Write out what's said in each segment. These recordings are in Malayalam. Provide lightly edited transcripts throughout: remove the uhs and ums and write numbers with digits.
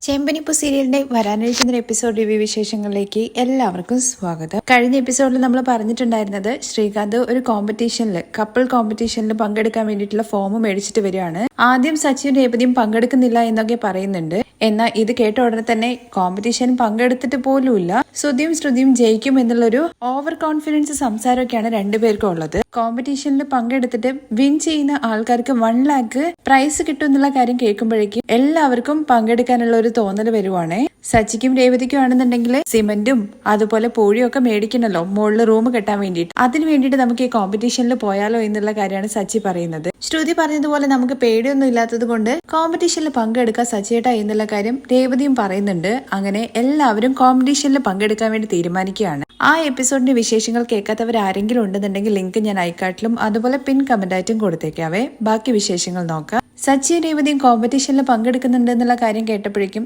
ചെമ്പനിപ്പൂ സീരിയലിന്റെ വരാനിരിക്കുന്ന എപ്പിസോഡ് റിവ്യൂ വിശേഷങ്ങളിലേക്ക് എല്ലാവർക്കും സ്വാഗതം. കഴിഞ്ഞ എപ്പിസോഡിൽ നമ്മൾ പറഞ്ഞിട്ടുണ്ടായിരുന്നത് ശ്രീകാന്ത് ഒരു കോമ്പറ്റീഷനിൽ കപ്പിൾ കോമ്പറ്റീഷനിൽ പങ്കെടുക്കാൻ വേണ്ടിയിട്ടുള്ള ഫോം മേടിച്ചിട്ട് വരികയാണ്. ആദ്യം സച്ചിയും രേവതിയും പങ്കെടുക്കുന്നില്ല എന്നൊക്കെ പറയുന്നുണ്ട്. എന്നാൽ ഇത് കേട്ട ഉടനെ തന്നെ കോമ്പറ്റീഷൻ പങ്കെടുത്തിട്ട് പോലുമില്ല. ശ്രുതിയും ശ്രുതിയും ജയിക്കും എന്നുള്ളൊരു ഓവർ കോൺഫിഡൻസ് സംസാരമൊക്കെയാണ് രണ്ടുപേർക്കും ഉള്ളത്. കോമ്പറ്റീഷനിൽ പങ്കെടുത്തിട്ട് വിൻ ചെയ്യുന്ന ആൾക്കാർക്ക് 1 lakh പ്രൈസ് കിട്ടും എന്നുള്ള കാര്യം കേൾക്കുമ്പോഴേക്കും എല്ലാവർക്കും പങ്കെടുക്കാനുള്ള ഒരു തോന്നൽ വരുവാണേ. സച്ചിക്കും രേവതിക്കും ആണെന്നുണ്ടെങ്കിൽ സിമന്റും അതുപോലെ പൂഴിയും ഒക്കെ മേടിക്കണല്ലോ മുകളിൽ റൂം കെട്ടാൻ വേണ്ടിയിട്ട്. അതിന് വേണ്ടിയിട്ട് നമുക്ക് ഈ കോമ്പറ്റീഷനിൽ പോയാലോ എന്നുള്ള കാര്യമാണ് സച്ചി പറയുന്നത്. ശ്രുതി പറഞ്ഞതുപോലെ നമുക്ക് പേടിയൊന്നും ഇല്ലാത്തത് കൊണ്ട് കോമ്പറ്റീഷനിൽ പങ്കെടുക്കാൻ സച്ചിയേട്ടാ എന്നുള്ള കാര്യം രേവതിയും പറയുന്നുണ്ട്. അങ്ങനെ എല്ലാവരും കോമ്പറ്റീഷനിൽ പങ്കെടുക്കാൻ വേണ്ടി തീരുമാനിക്കുകയാണ്. ആ എപ്പിസോഡിന്റെ വിശേഷങ്ങൾ കേൾക്കാത്തവർ ആരെങ്കിലും ഉണ്ടെന്നുണ്ടെങ്കിൽ ലിങ്ക് ഞാൻ ഐക്കാർട്ടിലും അതുപോലെ പിൻ കമന്റായിട്ടും കൊടുത്തേക്കാവേ. ബാക്കി വിശേഷങ്ങൾ നോക്കാം. സച്ചിയും രേവതിയും കോമ്പറ്റീഷനിൽ പങ്കെടുക്കുന്നുണ്ട് എന്നുള്ള കാര്യം കേട്ടപ്പോഴേക്കും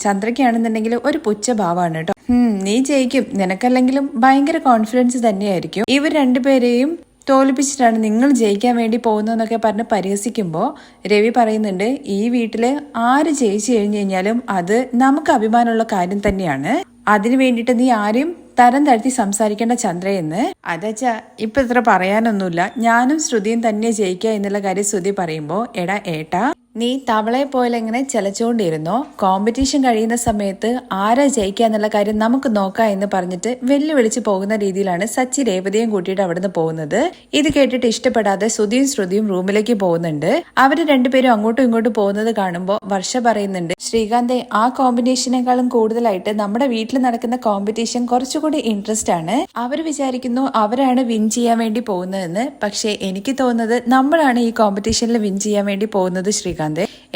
ചന്ദ്രയ്ക്കാണെന്നുണ്ടെങ്കിൽ ഒരു പുച്ഛഭാവമാണ് കേട്ടോ. നീ ജയിക്കും, നിനക്കല്ലെങ്കിലും ഭയങ്കര കോൺഫിഡൻസ് തന്നെയായിരിക്കും. ഇവർ രണ്ടുപേരെയും തോൽപ്പിച്ചിട്ടാണ് നിങ്ങൾ ജയിക്കാൻ വേണ്ടി പോകുന്നതെന്നൊക്കെ പറഞ്ഞ് പരിഹസിക്കുമ്പോൾ രവി പറയുന്നുണ്ട്, ഈ വീട്ടില് ആര് ജയിച്ചു കഴിഞ്ഞു കഴിഞ്ഞാലും അത് നമുക്ക് അഭിമാനമുള്ള കാര്യം തന്നെയാണ്. അതിനു വേണ്ടിയിട്ട് നീ ആരെയും തരം താഴ്ത്തി സംസാരിക്കേണ്ട ചന്ദ്രയെന്ന്. അതച്ചാ ഇപ്പൊ ഇത്ര പറയാനൊന്നുമില്ല, ഞാനും ശ്രുതിയും തന്നെ ജയിക്കുക എന്നുള്ള കാര്യം ശ്രുതി പറയുമ്പോ എടാ ഏട്ടാ നീ തവളയെ പോലെ എങ്ങനെ ചലച്ചുകൊണ്ടിരുന്നോ, കോമ്പറ്റീഷൻ കഴിയുന്ന സമയത്ത് ആരാ ജയിക്കുക എന്നുള്ള കാര്യം നമുക്ക് നോക്കാം എന്ന് പറഞ്ഞിട്ട് വെല്ലുവിളിച്ച് പോകുന്ന രീതിയിലാണ് സച്ചി രേവതിയും കൂട്ടിയിട്ട് അവിടുന്ന് പോകുന്നത്. ഇത് കേട്ടിട്ട് ഇഷ്ടപ്പെടാതെ ശ്രുതിയും ശ്രുതിയും റൂമിലേക്ക് പോകുന്നുണ്ട്. അവര് രണ്ടുപേരും അങ്ങോട്ടും ഇങ്ങോട്ടും പോകുന്നത് കാണുമ്പോൾ വർഷ പറയുന്നുണ്ട്, ശ്രീകാന്തെ ആ കോമ്പറ്റീഷനേക്കാളും കൂടുതലായിട്ട് നമ്മുടെ വീട്ടിൽ നടക്കുന്ന കോമ്പറ്റീഷൻ കുറച്ചുകൂടി ഇൻട്രസ്റ്റ് ആണ്. അവര് വിചാരിക്കുന്നു അവരാണ് വിൻ ചെയ്യാൻ വേണ്ടി പോകുന്നതെന്ന്. പക്ഷെ എനിക്ക് തോന്നുന്നത് നമ്മളാണ് ഈ കോമ്പറ്റീഷനിൽ വിൻ ചെയ്യാൻ വേണ്ടി പോകുന്നത് ശ്രീകാന്ത്.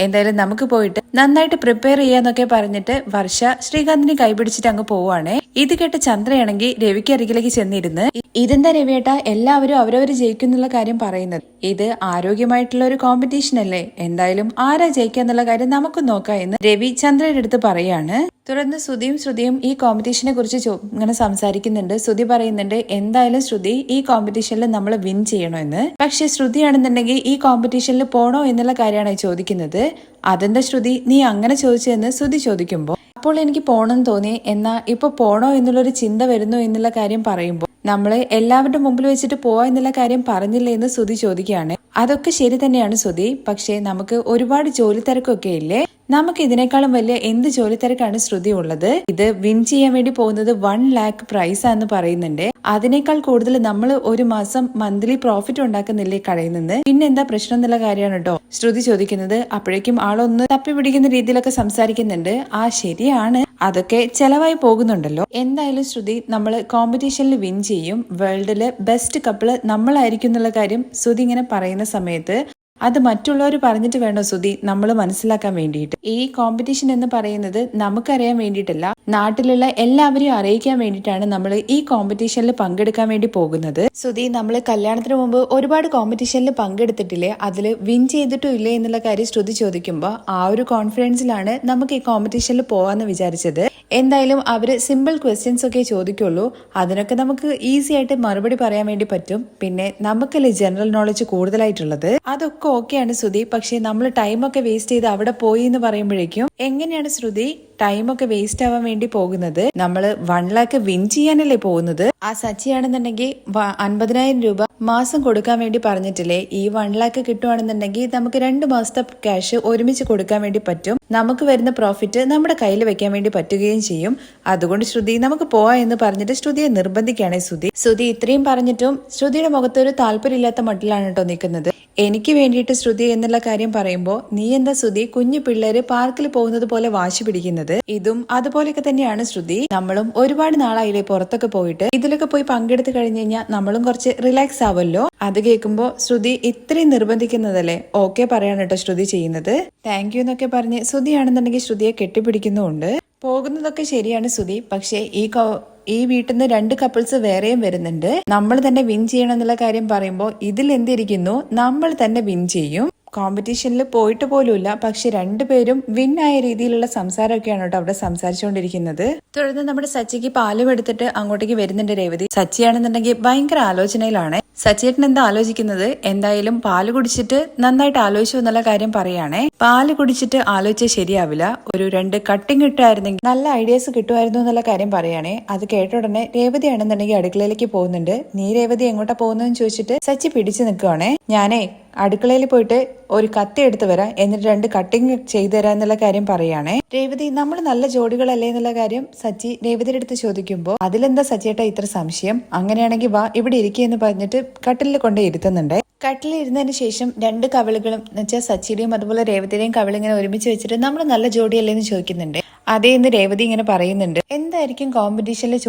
എന്തായാലും നമുക്ക് പോയിട്ട് നന്നായിട്ട് പ്രിപ്പയർ ചെയ്യാന്നൊക്കെ പറഞ്ഞിട്ട് വർഷ ശ്രീകാന്തിനെ കൈപിടിച്ചിട്ട് അങ്ങ് പോവാണ്. ഇത് കേട്ട് ചന്ദ്രയാണെങ്കിൽ രവിക്ക് അരികിലേക്ക് ചെന്നിരുന്ന്, ഇതെന്താ രവിയേട്ടാ എല്ലാവരും അവരവര് ജയിക്കുന്നുള്ള കാര്യം പറയുന്നത്? ഇത് ആരോഗ്യമായിട്ടുള്ള ഒരു കോമ്പറ്റീഷൻ അല്ലേ, എന്തായാലും ആരാ ജയിക്കുക എന്നുള്ള കാര്യം നമുക്ക് നോക്കാം എന്ന് രവി ചന്ദ്രയുടെ അടുത്ത് പറയാണ്. തുടർന്ന് ശ്രുതിയും ഈ കോമ്പറ്റീഷനെ കുറിച്ച് ഇങ്ങനെ സംസാരിക്കുന്നുണ്ട്. ശ്രുതി പറയുന്നുണ്ട്, എന്തായാലും ശ്രുതി ഈ കോമ്പറ്റീഷനിൽ നമ്മൾ വിൻ ചെയ്യണമെന്ന്. പക്ഷെ ശ്രുതിയാണെന്നുണ്ടെങ്കിൽ ഈ കോമ്പറ്റീഷനിൽ പോണോ എന്നുള്ള കാര്യമാണ് ചോദിക്കുന്നത്. അതെന്താ ശ്രുതി നീ അങ്ങനെ ചോദിച്ചതെന്ന് ശ്രുതി ചോദിക്കുമ്പോൾ, അപ്പോൾ എനിക്ക് പോണെന്ന് തോന്നി, എന്നാ ഇപ്പൊ പോണോ എന്നുള്ളൊരു ചിന്ത വരുന്നു എന്നുള്ള കാര്യം പറയുമ്പോൾ നമ്മള് എല്ലാവരുടെ മുമ്പിൽ വെച്ചിട്ട് പോവാ എന്നുള്ള കാര്യം പറഞ്ഞില്ലേ എന്ന് ശ്രുതി ചോദിക്കുകയാണ്. അതൊക്കെ ശരി തന്നെയാണ് ശ്രുതി, പക്ഷെ നമുക്ക് ഒരുപാട് ജോലി തിരക്കൊക്കെ ഇല്ലേ, നമുക്ക് ഇതിനേക്കാളും വലിയ എന്ത് ജോലി തിരക്കാണ് ശ്രുതി ഉള്ളത്? ഇത് വിൻ ചെയ്യാൻ വേണ്ടി പോകുന്നത് 1 lakh പ്രൈസ് ആണെന്ന് പറയുന്നുണ്ട്. അതിനേക്കാൾ കൂടുതൽ നമ്മൾ ഒരു മാസം മന്ത്ലി പ്രോഫിറ്റ് ഉണ്ടാക്കുന്നില്ലേ കടയിൽ നിന്ന്, പിന്നെ എന്താ പ്രശ്നം എന്നുള്ള കാര്യമാണ് കേട്ടോ ശ്രുതി ചോദിക്കുന്നത്. അപ്പോഴേക്കും ആളൊന്ന് തപ്പി പിടിക്കുന്ന രീതിയിലൊക്കെ സംസാരിക്കുന്നുണ്ട്. ആ ശരിയാണ്, അതൊക്കെ ചെലവായി പോകുന്നുണ്ടല്ലോ. എന്തായാലും ശ്രുതി നമ്മൾ കോമ്പറ്റീഷനിൽ വിൻ ചെയ്യും, വേൾഡില് ബെസ്റ്റ് കപ്പിള് നമ്മളായിരിക്കും എന്നുള്ള കാര്യം ശ്രുതി ഇങ്ങനെ പറയുന്ന സമയത്ത് അത് മറ്റുള്ളവർ പറഞ്ഞിട്ട് വേണോ ശ്രുതി നമ്മൾ മനസ്സിലാക്കാൻ വേണ്ടിയിട്ട്. ഈ കോമ്പറ്റീഷൻ എന്ന് പറയുന്നത് നമുക്കറിയാൻ വേണ്ടിയിട്ടല്ല, നാട്ടിലുള്ള എല്ലാവരെയും അറിയിക്കാൻ വേണ്ടിയിട്ടാണ് നമ്മൾ ഈ കോമ്പറ്റീഷനിൽ പങ്കെടുക്കാൻ വേണ്ടി പോകുന്നത്. ശ്രുതി നമ്മൾ കല്യാണത്തിന് മുമ്പ് ഒരുപാട് കോമ്പറ്റീഷനിൽ പങ്കെടുത്തിട്ടില്ലേ, അതിൽ വിൻ ചെയ്തിട്ടും ഇല്ലേ എന്നുള്ള കാര്യം ശ്രുതി ചോദിക്കുമ്പോൾ ആ ഒരു കോൺഫിഡൻസിലാണ് നമുക്ക് ഈ കോമ്പറ്റീഷനിൽ പോവാന്ന് വിചാരിച്ചത്. എന്തായാലും അവര് സിമ്പിൾ ക്വസ്റ്റ്യൻസ് ഒക്കെ ചോദിക്കുള്ളൂ, അതിനൊക്കെ നമുക്ക് ഈസി ആയിട്ട് മറുപടി പറയാൻ വേണ്ടി പറ്റും. പിന്നെ നമുക്കല്ലേ ജനറൽ നോളജ് കൂടുതലായിട്ടുള്ളത്, അതൊക്കെ ഓക്കെയാണ് ശ്രുതി. പക്ഷെ നമ്മൾ ടൈമൊക്കെ വേസ്റ്റ് ചെയ്ത് അവിടെ പോയി എന്ന് പറയുമ്പോഴേക്കും എങ്ങനെയാണ് ശ്രുതി ടൈമൊക്കെ വേസ്റ്റ് ആവാൻ വേണ്ടി പോകുന്നത്? നമ്മള് 1 lakh വിൻ ചെയ്യാനല്ലേ പോകുന്നത്. ആ സച്ചിയാണെന്നുണ്ടെങ്കിൽ 50,000 രൂപ മാസം കൊടുക്കാൻ വേണ്ടി പറഞ്ഞിട്ടില്ലേ, ഈ 1 lakh കിട്ടുവാണെന്നുണ്ടെങ്കിൽ നമുക്ക് 2 മാസത്തെ ക്യാഷ് ഒരുമിച്ച് കൊടുക്കാൻ വേണ്ടി പറ്റും. നമുക്ക് വരുന്ന പ്രോഫിറ്റ് നമ്മുടെ കയ്യിൽ വെക്കാൻ വേണ്ടി പറ്റുകയും ചെയ്യും. അതുകൊണ്ട് ശ്രുതി നമുക്ക് പോവാ എന്ന് പറഞ്ഞിട്ട് ശ്രുതിയെ നിർബന്ധിക്കുകയാണ് ശ്രുതി ഇത്രയും പറഞ്ഞിട്ടും ശ്രുതിയുടെ മുഖത്ത് ഒരു താല്പര്യമില്ലാത്ത മട്ടിലാണ് കേട്ടോ നിൽക്കുന്നത്. എനിക്ക് വേണ്ടിയിട്ട് ശ്രുതി എന്നുള്ള കാര്യം പറയുമ്പോൾ നീ എന്താ ശ്രുതി കുഞ്ഞു പിള്ളേര് പാർക്കിൽ പോകുന്നത് പോലെ വാശി പിടിക്കുന്നത്? ഇതും അതുപോലെയൊക്കെ തന്നെയാണ് ശ്രുതി. നമ്മളും ഒരുപാട് നാളായില്ലേ പുറത്തൊക്കെ പോയിട്ട്, ഇതിലൊക്കെ പോയി പങ്കെടുത്ത് കഴിഞ്ഞു കഴിഞ്ഞാൽ നമ്മളും കുറച്ച് റിലാക്സ് ആവല്ലോ. അത് കേൾക്കുമ്പോൾ ശ്രുതി ഇത്രയും നിർബന്ധിക്കുന്നതല്ലേ ഓക്കെ പറയാണ് കേട്ടോ ശ്രുതി ചെയ്യുന്നത്. താങ്ക് യു എന്നൊക്കെ പറഞ്ഞ് ശ്രുതിയാണെന്നുണ്ടെങ്കിൽ ശ്രുതിയെ കെട്ടിപ്പിടിക്കുന്നുമുണ്ട്. പോകുന്നതൊക്കെ ശരിയാണ് ശ്രുതി, പക്ഷേ ഈ വീട്ടിൽ നിന്ന് 2 കപ്പിൾസ് വേറെയും വരുന്നുണ്ട്. നമ്മൾ തന്നെ വിൻ ചെയ്യണം എന്നുള്ള കാര്യം പറയുമ്പോൾ ഇതിൽ എന്തിരിക്കുന്നു, നമ്മൾ തന്നെ വിൻ ചെയ്യും. കോമ്പറ്റീഷനിൽ പോയിട്ട് പോലുമില്ല. പക്ഷെ രണ്ടുപേരും വിൻ ആയ രീതിയിലുള്ള സംസാരമൊക്കെയാണ് കേട്ടോ അവിടെ സംസാരിച്ചുകൊണ്ടിരിക്കുന്നത്. തുടർന്ന് നമ്മുടെ സച്ചിക്ക് പാലും എടുത്തിട്ട് അങ്ങോട്ടേക്ക് വരുന്നുണ്ട് രേവതി. സച്ചിയാണെന്നുണ്ടെങ്കിൽ ഭയങ്കര ആലോചനയിലാണ്. സച്ചിയേട്ടൻ എന്താ ആലോചിക്കുന്നത്? എന്തായാലും പാല് കുടിച്ചിട്ട് നന്നായിട്ട് ആലോചിച്ചു എന്നുള്ള കാര്യം പറയുകയാണേ. പാല് കുടിച്ചിട്ട് ആലോചിച്ചാൽ ശരിയാവില്ല, ഒരു 2 കട്ടിങ് ഇട്ടായിരുന്നെങ്കിൽ നല്ല ഐഡിയാസ് കിട്ടുമായിരുന്നു എന്നുള്ള കാര്യം പറയുകയാണേ. അത് കേട്ട ഉടനെ രേവതി ആണെന്നുണ്ടെങ്കിൽ അടുക്കളയിലേക്ക് പോകുന്നുണ്ട്. നീ രേവതി എങ്ങോട്ടാ പോകുന്നതെന്ന് ചോദിച്ചിട്ട് സച്ചി പിടിച്ചു നിൽക്കുവാണേ. ഞാനേ അടുക്കളയിൽ പോയിട്ട് ഒരു കത്തി എടുത്ത് വരാം, എന്നിട്ട് 2 കട്ടിങ് ചെയ്തു തരാം എന്നുള്ള കാര്യം പറയുകയാണേ. രേവതി നമ്മൾ നല്ല ജോഡികളല്ലേ എന്നുള്ള കാര്യം സച്ചി രേവതിയുടെ അടുത്ത് ചോദിക്കുമ്പോൾ അതിലെന്താ സച്ചിയേട്ടാ ഇത്ര സംശയം? അങ്ങനെയാണെങ്കിൽ വാ ഇവിടെ ഇരിക്കുകയെന്ന് പറഞ്ഞിട്ട് കട്ടിലിൽ കൊണ്ട് ഇരുത്തുന്നുണ്ട്. കട്ടിലിൽ ഇരുന്നതിന് ശേഷം 2 കവിളുകളും എന്ന് വെച്ചാൽ സച്ചിയുടെയും അതുപോലെ രേവതിയുടെയും കവിളിങ്ങനെ ഒരുമിച്ച് വെച്ചിട്ട് നമ്മൾ നല്ല ജോഡിയല്ലേ എന്ന് ചോദിക്കുന്നുണ്ട്. അതേ എന്ന് രേവതി ഇങ്ങനെ പറയുന്നുണ്ട്. എന്തായിരിക്കും കോമ്പറ്റീഷനിൽ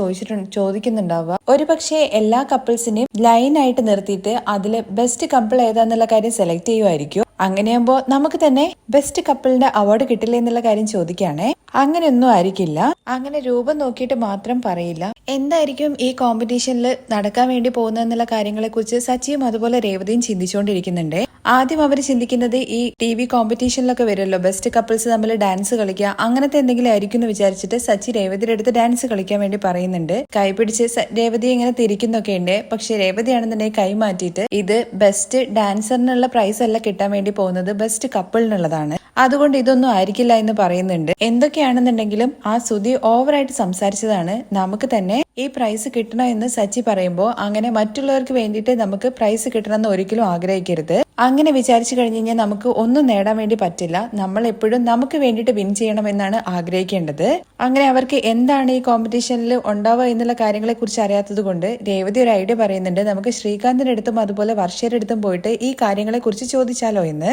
ചോദിക്കുന്നുണ്ടാവുക? ഒരുപക്ഷെ എല്ലാ കപ്പിൾസിനെയും ലൈനായിട്ട് നിർത്തിയിട്ട് അതില് ബെസ്റ്റ് കപ്പിൾ ഏതാന്നുള്ള കാര്യം സെലക്ട് ചെയ്യുമായിരിക്കും. അങ്ങനെയാകുമ്പോ നമുക്ക് തന്നെ ബെസ്റ്റ് കപ്പിളിന്റെ അവാർഡ് കിട്ടില്ല എന്നുള്ള കാര്യം ചോദിക്കുകയാണേ. അങ്ങനെയൊന്നും ആയിരിക്കില്ല. അങ്ങനെ രൂപം നോക്കിയിട്ട് മാത്രം പറയില്ല. എന്തായിരിക്കും ഈ കോമ്പറ്റീഷനിൽ നടക്കാൻ വേണ്ടി പോകുന്നതെന്നുള്ള കാര്യങ്ങളെ കുറിച്ച് സച്ചിയും അതുപോലെ രേവതിയും ചിന്തിച്ചുകൊണ്ടിരിക്കുന്നുണ്ട്. ആദ്യം അവർ ചിന്തിക്കുന്നത് ഈ TV കോമ്പറ്റീഷനിലൊക്കെ വരുമല്ലോ, ബെസ്റ്റ് കപ്പിൾസ് തമ്മിൽ ഡാൻസ് കളിക്കുക, അങ്ങനത്തെ എന്തെങ്കിലും ആയിരിക്കും എന്ന് വിചാരിച്ചിട്ട് സച്ചി രേവതിയുടെ അടുത്ത് ഡാൻസ് കളിക്കാൻ വേണ്ടി പറയുന്നുണ്ട്. കൈ പിടിച്ച് രേവതി ഇങ്ങനെ തിരിക്കുന്നൊക്കെ ഉണ്ട്. പക്ഷെ രേവതിയാണെന്നുണ്ടെങ്കിൽ കൈ മാറ്റിയിട്ട് ഇത് ബെസ്റ്റ് ഡാൻസറിനുള്ള പ്രൈസ് അല്ല കിട്ടാൻ വേണ്ടി പോകുന്നത്, ബെസ്റ്റ് കപ്പിളിനുള്ളതാണ്, അതുകൊണ്ട് ഇതൊന്നും ആയിരിക്കില്ല എന്ന് പറയുന്നുണ്ട്. എന്തൊക്കെയാണെന്നുണ്ടെങ്കിലും ആ സുധി ഓവറായിട്ട് സംസാരിച്ചതാണ്. നമുക്ക് തന്നെ ഈ പ്രൈസ് കിട്ടണം എന്ന് സച്ചി പറയുമ്പോൾ അങ്ങനെ മറ്റുള്ളവർക്ക് വേണ്ടിയിട്ട് നമുക്ക് പ്രൈസ് കിട്ടണമെന്ന് ഒരിക്കലും ആഗ്രഹിക്കരുത്. അങ്ങനെ വിചാരിച്ചു കഴിഞ്ഞു കഴിഞ്ഞാൽ നമുക്ക് ഒന്നും നേടാൻ വേണ്ടി പറ്റില്ല. നമ്മൾ എപ്പോഴും നമുക്ക് വേണ്ടിയിട്ട് വിൻ ചെയ്യണമെന്നാണ് ആഗ്രഹിക്കേണ്ടത്. അങ്ങനെ അവർക്ക് എന്താണ് ഈ കോമ്പറ്റീഷനിൽ ഉണ്ടാവുക എന്നുള്ള കാര്യങ്ങളെ കുറിച്ച് അറിയാത്തത് കൊണ്ട് രേവതി ഒരു ഐഡിയ പറയുന്നുണ്ട്. നമുക്ക് ശ്രീകാന്തിന്റെ അടുത്തും അതുപോലെ വർഷയുടെ അടുത്തും പോയിട്ട് ഈ കാര്യങ്ങളെ കുറിച്ച് ചോദിച്ചാലോ എന്ന്.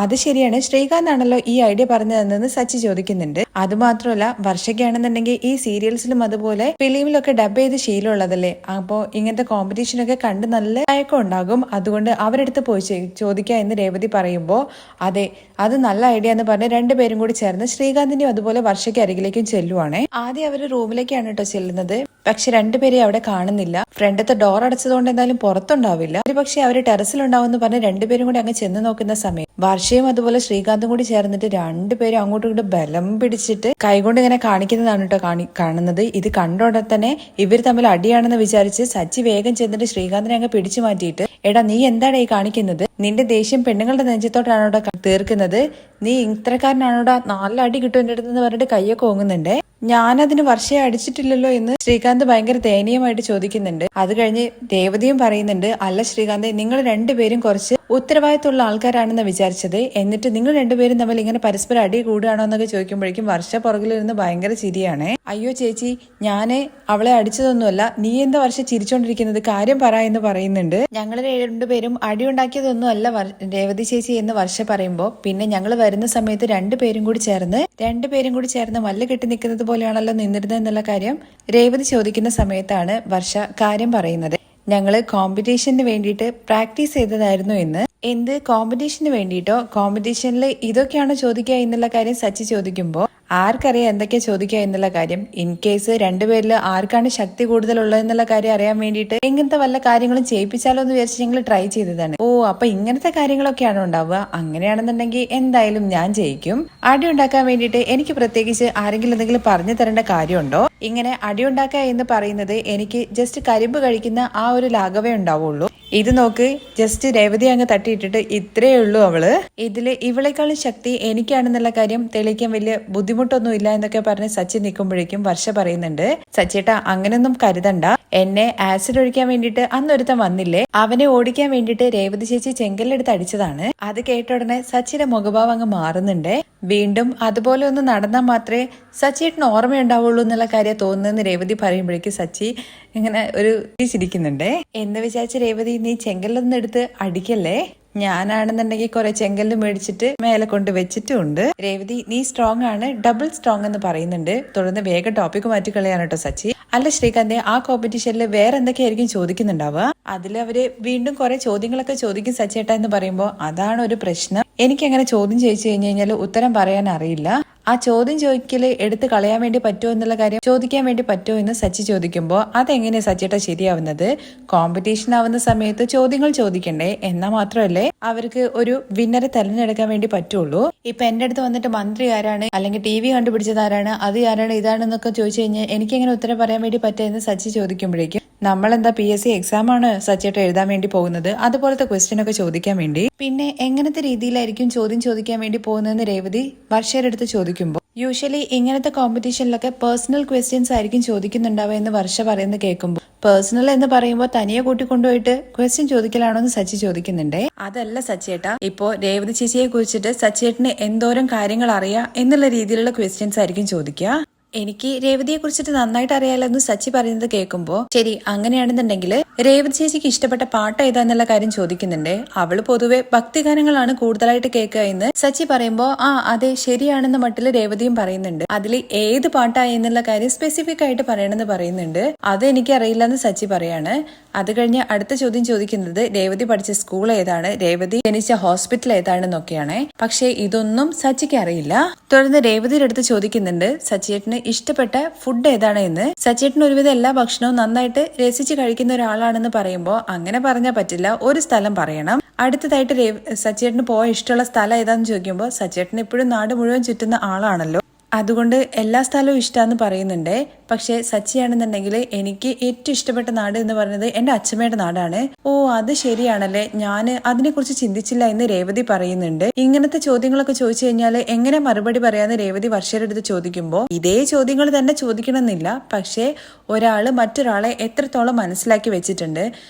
അത് ശരിയാണ്, ശ്രീകാന്ത് ആണല്ലോ ഈ ഐഡിയ പറഞ്ഞു തന്നെന്ന് സച്ചി ചോദിക്കുന്നുണ്ട്. അതുമാത്രമല്ല വർഷയ്ക്കാണെന്നുണ്ടെങ്കിൽ ഈ സീരിയൽസിലും അതുപോലെ ഫിലിമിലൊക്കെ ഡബ് ചെയ്ത് ശീലമുള്ളതല്ലേ, അപ്പോൾ ഇങ്ങനത്തെ കോമ്പറ്റീഷനൊക്കെ കണ്ട് നല്ല തയക്കം ഉണ്ടാകും. അതുകൊണ്ട് അവരെടുത്ത് പോയി ചോദിക്കുക എന്ന് രേവതി പറയുമ്പോൾ അതെ അത് നല്ല ഐഡിയ എന്ന് പറഞ്ഞ് 2 പേരും കൂടി ചേർന്ന് ശ്രീകാന്തിന്റെയും അതുപോലെ വർഷയ്ക്ക് അരികിലേക്കും ചെല്ലുവാണേ. ആദ്യം അവർ റൂമിലേക്കാണ് കേട്ടോ ചെല്ലുന്നത്. പക്ഷെ 2 പേരെ അവിടെ കാണുന്നില്ല. ഫ്രണ്ടത്തെ ഡോർ അടച്ചതുകൊണ്ട് എന്തായാലും പുറത്തുണ്ടാവില്ല. ഒരു പക്ഷെ അവര് ടെറസിലുണ്ടാവും എന്ന് പറഞ്ഞ് 2 പേരും കൂടി അങ്ങ് ചെന്ന് നോക്കുന്ന സമയം വർഷയും അതുപോലെ ശ്രീകാന്തും കൂടി ചേർന്നിട്ട് 2 പേരും അങ്ങോട്ടും ഇങ്ങോട്ടും ബലം പിടിച്ചിട്ട് കൈകൊണ്ട് ഇങ്ങനെ കാണിക്കുന്നതാണ് കേട്ടോ കാണുന്നത്. ഇത് കണ്ടോടെ തന്നെ ഇവർ തമ്മിൽ അടിയാണെന്ന് വിചാരിച്ച് സച്ചി വേഗം ചെന്നിട്ട് ശ്രീകാന്തിനെ അങ്ങ് പിടിച്ചു മാറ്റിയിട്ട് എടാ നീ എന്താണ് ഈ കാണിക്കുന്നത്? നിന്റെ ദേഷ്യം പെണ്ണുങ്ങളുടെ നെഞ്ചത്തോട്ടാണോടാ തീർക്കുന്നത്? നീ ഇത്രക്കാരനാണോടാ? 4 അടി കിട്ടും എന്റെ അടുത്ത് എന്ന് പറഞ്ഞിട്ട് കയ്യൊക്കെ ഓങ്ങുന്നുണ്ട്. ഞാനതിന് വർഷയെ അടിച്ചിട്ടില്ലല്ലോ എന്ന് ശ്രീകാന്ത് ഭയങ്കര ദയനീയമായിട്ട് ചോദിക്കുന്നുണ്ട്. അത് കഴിഞ്ഞ് രേവതിയും പറയുന്നുണ്ട്, അല്ല ശ്രീകാന്ത് നിങ്ങൾ 2 പേരും കുറച്ച് ഉത്തരവാദിത്തമുള്ള ആൾക്കാരാണെന്ന് വിചാരിച്ചത്, എന്നിട്ട് നിങ്ങൾ 2 പേരും തമ്മിൽ ഇങ്ങനെ പരസ്പരം അടി കൂടുകയാണോ എന്നൊക്കെ ചോദിക്കുമ്പോഴേക്കും വർഷ പുറകിലിരുന്ന് ഭയങ്കര ചിരിയാണ്. അയ്യോ ചേച്ചി ഞാന് അവളെ അടിച്ചതൊന്നുമല്ല, നീ എന്താ വർഷ ചിരിച്ചോണ്ടിരിക്കുന്നത്, കാര്യം പറ എന്ന് പറയുന്നുണ്ട്. ഞങ്ങൾ 2 പേരും അടി ഉണ്ടാക്കിയതൊന്നും അല്ല രേവതി ചേച്ചി എന്ന് വർഷ പറയുമ്പോ പിന്നെ ഞങ്ങൾ വരുന്ന സമയത്ത് 2 പേരും കൂടി ചേർന്ന് മല്ല് കെട്ടി നിൽക്കുന്നത് പോലെയാണല്ലോ നിന്നിരുന്നത് എന്നുള്ള കാര്യം രേവതി ചോദിക്കുന്ന സമയത്താണ് വർഷ കാര്യം പറയുന്നത്. ഞങ്ങള് കോമ്പറ്റീഷന് വേണ്ടിയിട്ട് പ്രാക്ടീസ് ചെയ്തതായിരുന്നു എന്ന്. എന്ത് കോമ്പറ്റീഷന് വേണ്ടിയിട്ടോ? കോമ്പറ്റീഷനിൽ ഇതൊക്കെയാണോ ചോദിക്കുക എന്നുള്ള കാര്യം സച്ചി ചോദിക്കുമ്പോൾ ആർക്കറിയാം എന്തൊക്കെയാ ചോദിക്കുക എന്നുള്ള കാര്യം. ഇൻ കേസ് 2 പേരിൽ ആർക്കാണ് ശക്തി കൂടുതലുള്ളത് എന്നുള്ള കാര്യം അറിയാൻ വേണ്ടിയിട്ട് ഇങ്ങനത്തെ വല്ല കാര്യങ്ങളും ചെയ്യിപ്പിച്ചാലോ എന്ന് വിചാരിച്ച് ഞങ്ങൾ ട്രൈ ചെയ്തതാണ്. അപ്പൊ ഇങ്ങനത്തെ കാര്യങ്ങളൊക്കെയാണോ ഉണ്ടാവുക? അങ്ങനെയാണെന്നുണ്ടെങ്കിൽ എന്തായാലും ഞാൻ ജയിക്കും. അടി ഉണ്ടാക്കാൻ വേണ്ടിയിട്ട് എനിക്ക് പ്രത്യേകിച്ച് ആരെങ്കിലും എന്തെങ്കിലും പറഞ്ഞു തരേണ്ട കാര്യമുണ്ടോ? ഇങ്ങനെ അടി ഉണ്ടാക്കുക എന്ന് പറയുന്നത് എനിക്ക് ജസ്റ്റ് കരിമ്പ് കഴിക്കുന്ന ആ ഒരു ലാഘവേ ഉണ്ടാവുള്ളൂ. ഇത് നോക്ക്, ജസ്റ്റ് രേവതി അങ്ങ് തട്ടിയിട്ടിട്ട് ഇത്രയേ ഉള്ളൂ അവള്. ഇതില് ഇവളെക്കാളും ശക്തി എനിക്കാണെന്നുള്ള കാര്യം തെളിയിക്കാൻ വലിയ ബുദ്ധിമുട്ടൊന്നും ഇല്ല എന്നൊക്കെ പറഞ്ഞ് സച്ചി നിൽക്കുമ്പോഴേക്കും വർഷ പറയുന്നുണ്ട്, സച്ചേട്ടാ അങ്ങനെയൊന്നും കരുതണ്ട, എന്നെ ആസിഡ് ഒഴിക്കാൻ വേണ്ടിയിട്ട് അന്നൊരുത്തം വന്നില്ലേ, അവനെ ഓടിക്കാൻ വേണ്ടിയിട്ട് രേവതി ചേച്ചി ചെങ്കല്ലെടുത്ത് അടിച്ചതാണ്. അത് കേട്ട ഉടനെ സച്ചിയുടെ മുഖഭാവം അങ്ങ് മാറുന്നുണ്ട്. വീണ്ടും അതുപോലെ ഒന്ന് നടന്നാൽ മാത്രമേ സച്ചിയേട്ടന് ഓർമ്മയുണ്ടാവുള്ളൂ എന്നുള്ള കാര്യം തോന്നുന്നെന്ന് രേവതി പറയുമ്പോഴേക്കും സച്ചി ഇങ്ങനെ ഒരു ചിരിക്കുന്നുണ്ട്. എന്ന് വിചാരിച്ച രേവതി നീ ചെങ്കല്ലൊന്നും എടുത്ത് അടിക്കല്ലേ, ഞാനാണെന്നുണ്ടെങ്കിൽ കുറെ ചെങ്കല്ല് മേടിച്ചിട്ട് മേലെ കൊണ്ട് വെച്ചിട്ടുണ്ട്. രേവതി നീ സ്ട്രോങ് ആണ്, ഡബിൾ സ്ട്രോങ് എന്ന് പറയുന്നുണ്ട്. തുടർന്ന് വേഗം ടോപ്പിക്ക് മാറ്റിക്കളയാണ് കേട്ടോ സച്ചി. അല്ല ശ്രീകാന്ത്, ആ കോമ്പറ്റീഷനിൽ വേറെ എന്തൊക്കെയായിരിക്കും ചോദിക്കുന്നുണ്ടാവുക? അതില് അവര് വീണ്ടും കുറെ ചോദ്യങ്ങളൊക്കെ ചോദിക്കും സച്ചേട്ടാ എന്ന് പറയുമ്പോൾ അതാണ് ഒരു പ്രശ്നം. എനിക്ക് അങ്ങനെ ചോദ്യം ചോദിച്ചു കഴിഞ്ഞു കഴിഞ്ഞാൽ ഉത്തരം പറയാൻ അറിയില്ല. ആ ചോദ്യം ചോദിക്കല് എടുത്ത് കളയാൻ വേണ്ടി പറ്റുമോ എന്നുള്ള കാര്യം ചോദിക്കാൻ വേണ്ടി പറ്റുമോ എന്ന് സച്ചി ചോദിക്കുമ്പോൾ അതെങ്ങനെയാ സച്ചിയേട്ടാ ശരിയാവുന്നത്? കോമ്പറ്റീഷൻ ആവുന്ന സമയത്ത് ചോദ്യങ്ങൾ ചോദിക്കണ്ടേ? എന്നാൽ മാത്രമല്ലേ അവർക്ക് ഒരു വിന്നറെ തെരഞ്ഞെടുക്കാൻ വേണ്ടി പറ്റുള്ളൂ. ഇപ്പൊ എന്റെ അടുത്ത് വന്നിട്ട് മന്ത്രി ആരാണ്, അല്ലെങ്കിൽ TV കണ്ടുപിടിച്ചത് ആരാണ്, അത് ആരാണ്, ഇതാണെന്നൊക്കെ ചോദിച്ചു കഴിഞ്ഞാൽ എനിക്ക് എങ്ങനെ ഉത്തരം പറയാൻ വേണ്ടി പറ്റുമെന്ന് സച്ചി ചോദിക്കുമ്പോഴേക്കും നമ്മളെന്താ PSC എക്സാം ആണ് സച്ചിയേട്ട എഴുതാൻ വേണ്ടി പോകുന്നത്, അതുപോലത്തെ ക്വസ്റ്റ്യൻ ഒക്കെ ചോദിക്കാൻ വേണ്ടി, പിന്നെ എങ്ങനത്തെ രീതിയിലായിരിക്കും ചോദ്യം ചോദിക്കാൻ വേണ്ടി പോകുന്നതെന്ന് രേവതി വർഷയുടെ അടുത്ത് ചോദിക്കുമ്പോൾ യൂഷ്വലി ഇങ്ങനത്തെ കോമ്പറ്റീഷനിലൊക്കെ പേഴ്സണൽ ക്വസ്റ്റ്യൻസ് ആയിരിക്കും ചോദിക്കുന്നുണ്ടാവുക എന്ന് വർഷ പറയുന്നത് കേൾക്കുമ്പോൾ പേഴ്സണൽ എന്ന് പറയുമ്പോൾ തനിയെ കൂട്ടിക്കൊണ്ടുപോയിട്ട് ക്വസ്റ്റ്യൻ ചോദിക്കലാണോ എന്ന് സച്ചി ചോദിക്കുന്നുണ്ടേ. അതല്ല സച്ചിയേട്ടാ, ഇപ്പോ രേവതി ചേച്ചിയെ കുറിച്ചിട്ട് സച്ചിയേട്ടന് എന്തോരം കാര്യങ്ങൾ അറിയാം എന്നുള്ള രീതിയിലുള്ള ക്വസ്റ്റ്യൻസ് ആയിരിക്കും ചോദിക്കുക. എനിക്ക് രേവതിയെ കുറിച്ചിട്ട് നന്നായിട്ട് അറിയാലെന്ന് സച്ചി പറയുന്നത് കേൾക്കുമ്പോൾ ശരി, അങ്ങനെയാണെന്നുണ്ടെങ്കിൽ രേവതി ചേച്ചിക്ക് ഇഷ്ടപ്പെട്ട പാട്ട് ഏതാന്നുള്ള കാര്യം ചോദിക്കുന്നുണ്ട്. അവള് പൊതുവെ ഭക്തിഗാനങ്ങളാണ് കൂടുതലായിട്ട് കേൾക്കുക എന്ന് സച്ചി പറയുമ്പോൾ അതെ ശരിയാണെന്ന മട്ടില് രേവതിയും പറയുന്നുണ്ട്. അതിൽ ഏത് പാട്ടായി എന്നുള്ള കാര്യം സ്പെസിഫിക് ആയിട്ട് പറയണമെന്ന് പറയുന്നുണ്ട്. അത് എനിക്ക് അറിയില്ല എന്ന് സച്ചി പറയാണ്. അത് കഴിഞ്ഞ് അടുത്ത ചോദ്യം ചോദിക്കുന്നത് രേവതി പഠിച്ച സ്കൂൾ ഏതാണ്, രേവതി ജനിച്ച ഹോസ്പിറ്റൽ ഏതാണെന്നൊക്കെയാണ്. പക്ഷെ ഇതൊന്നും സച്ചിക്ക് അറിയില്ല. തുടർന്ന് രേവതിയുടെ അടുത്ത് ചോദിക്കുന്നുണ്ട് സച്ചിയേട്ടന് ഇഷ്ടപ്പെട്ട ഫുഡ് ഏതാണ് എന്ന്. സച്ചിയേട്ടൻ ഒരുവിധം എല്ലാ ഭക്ഷണവും നന്നായിട്ട് രസിച്ച് കഴിക്കുന്ന ഒരാളാണെന്ന് പറയുമ്പോൾ അങ്ങനെ പറഞ്ഞാൽ പറ്റില്ല, ഒരു സ്ഥലം പറയണം. അടുത്തതായിട്ട് സച്ചിയേട്ടന് പോയ ഇഷ്ടമുള്ള സ്ഥലം ഏതാന്ന് ചോദിക്കുമ്പോൾ സച്ചിയേട്ടൻ ഇപ്പോഴും നാട് മുഴുവൻ ചുറ്റുന്ന ആളാണല്ലോ, അതുകൊണ്ട് എല്ലാ സ്ഥലവും ഇഷ്ടമാന്ന് പറയുന്നുണ്ട്. പക്ഷെ സച്ചിയാണെന്നുണ്ടെങ്കിൽ എനിക്ക് ഏറ്റവും ഇഷ്ടപ്പെട്ട നാട് എന്ന് പറയുന്നത് എന്റെ അച്ഛമ്മയുടെ നാടാണ്. ഓ അത് ശരിയാണല്ലേ, ഞാൻ അതിനെക്കുറിച്ച് ചിന്തിച്ചില്ല എന്ന് രേവതി പറയുന്നുണ്ട്. ഇങ്ങനത്തെ ചോദ്യങ്ങളൊക്കെ ചോദിച്ചു കഴിഞ്ഞാൽ എങ്ങനെ മറുപടി പറയാന്ന് രേവതി വർഷയുടെ അടുത്ത് ചോദിക്കുമ്പോൾ ഇതേ ചോദ്യങ്ങൾ തന്നെ ചോദിക്കണമെന്നില്ല, പക്ഷെ ഒരാള് മറ്റൊരാളെ എത്രത്തോളം മനസ്സിലാക്കി വെച്ചിട്ടുണ്ട്,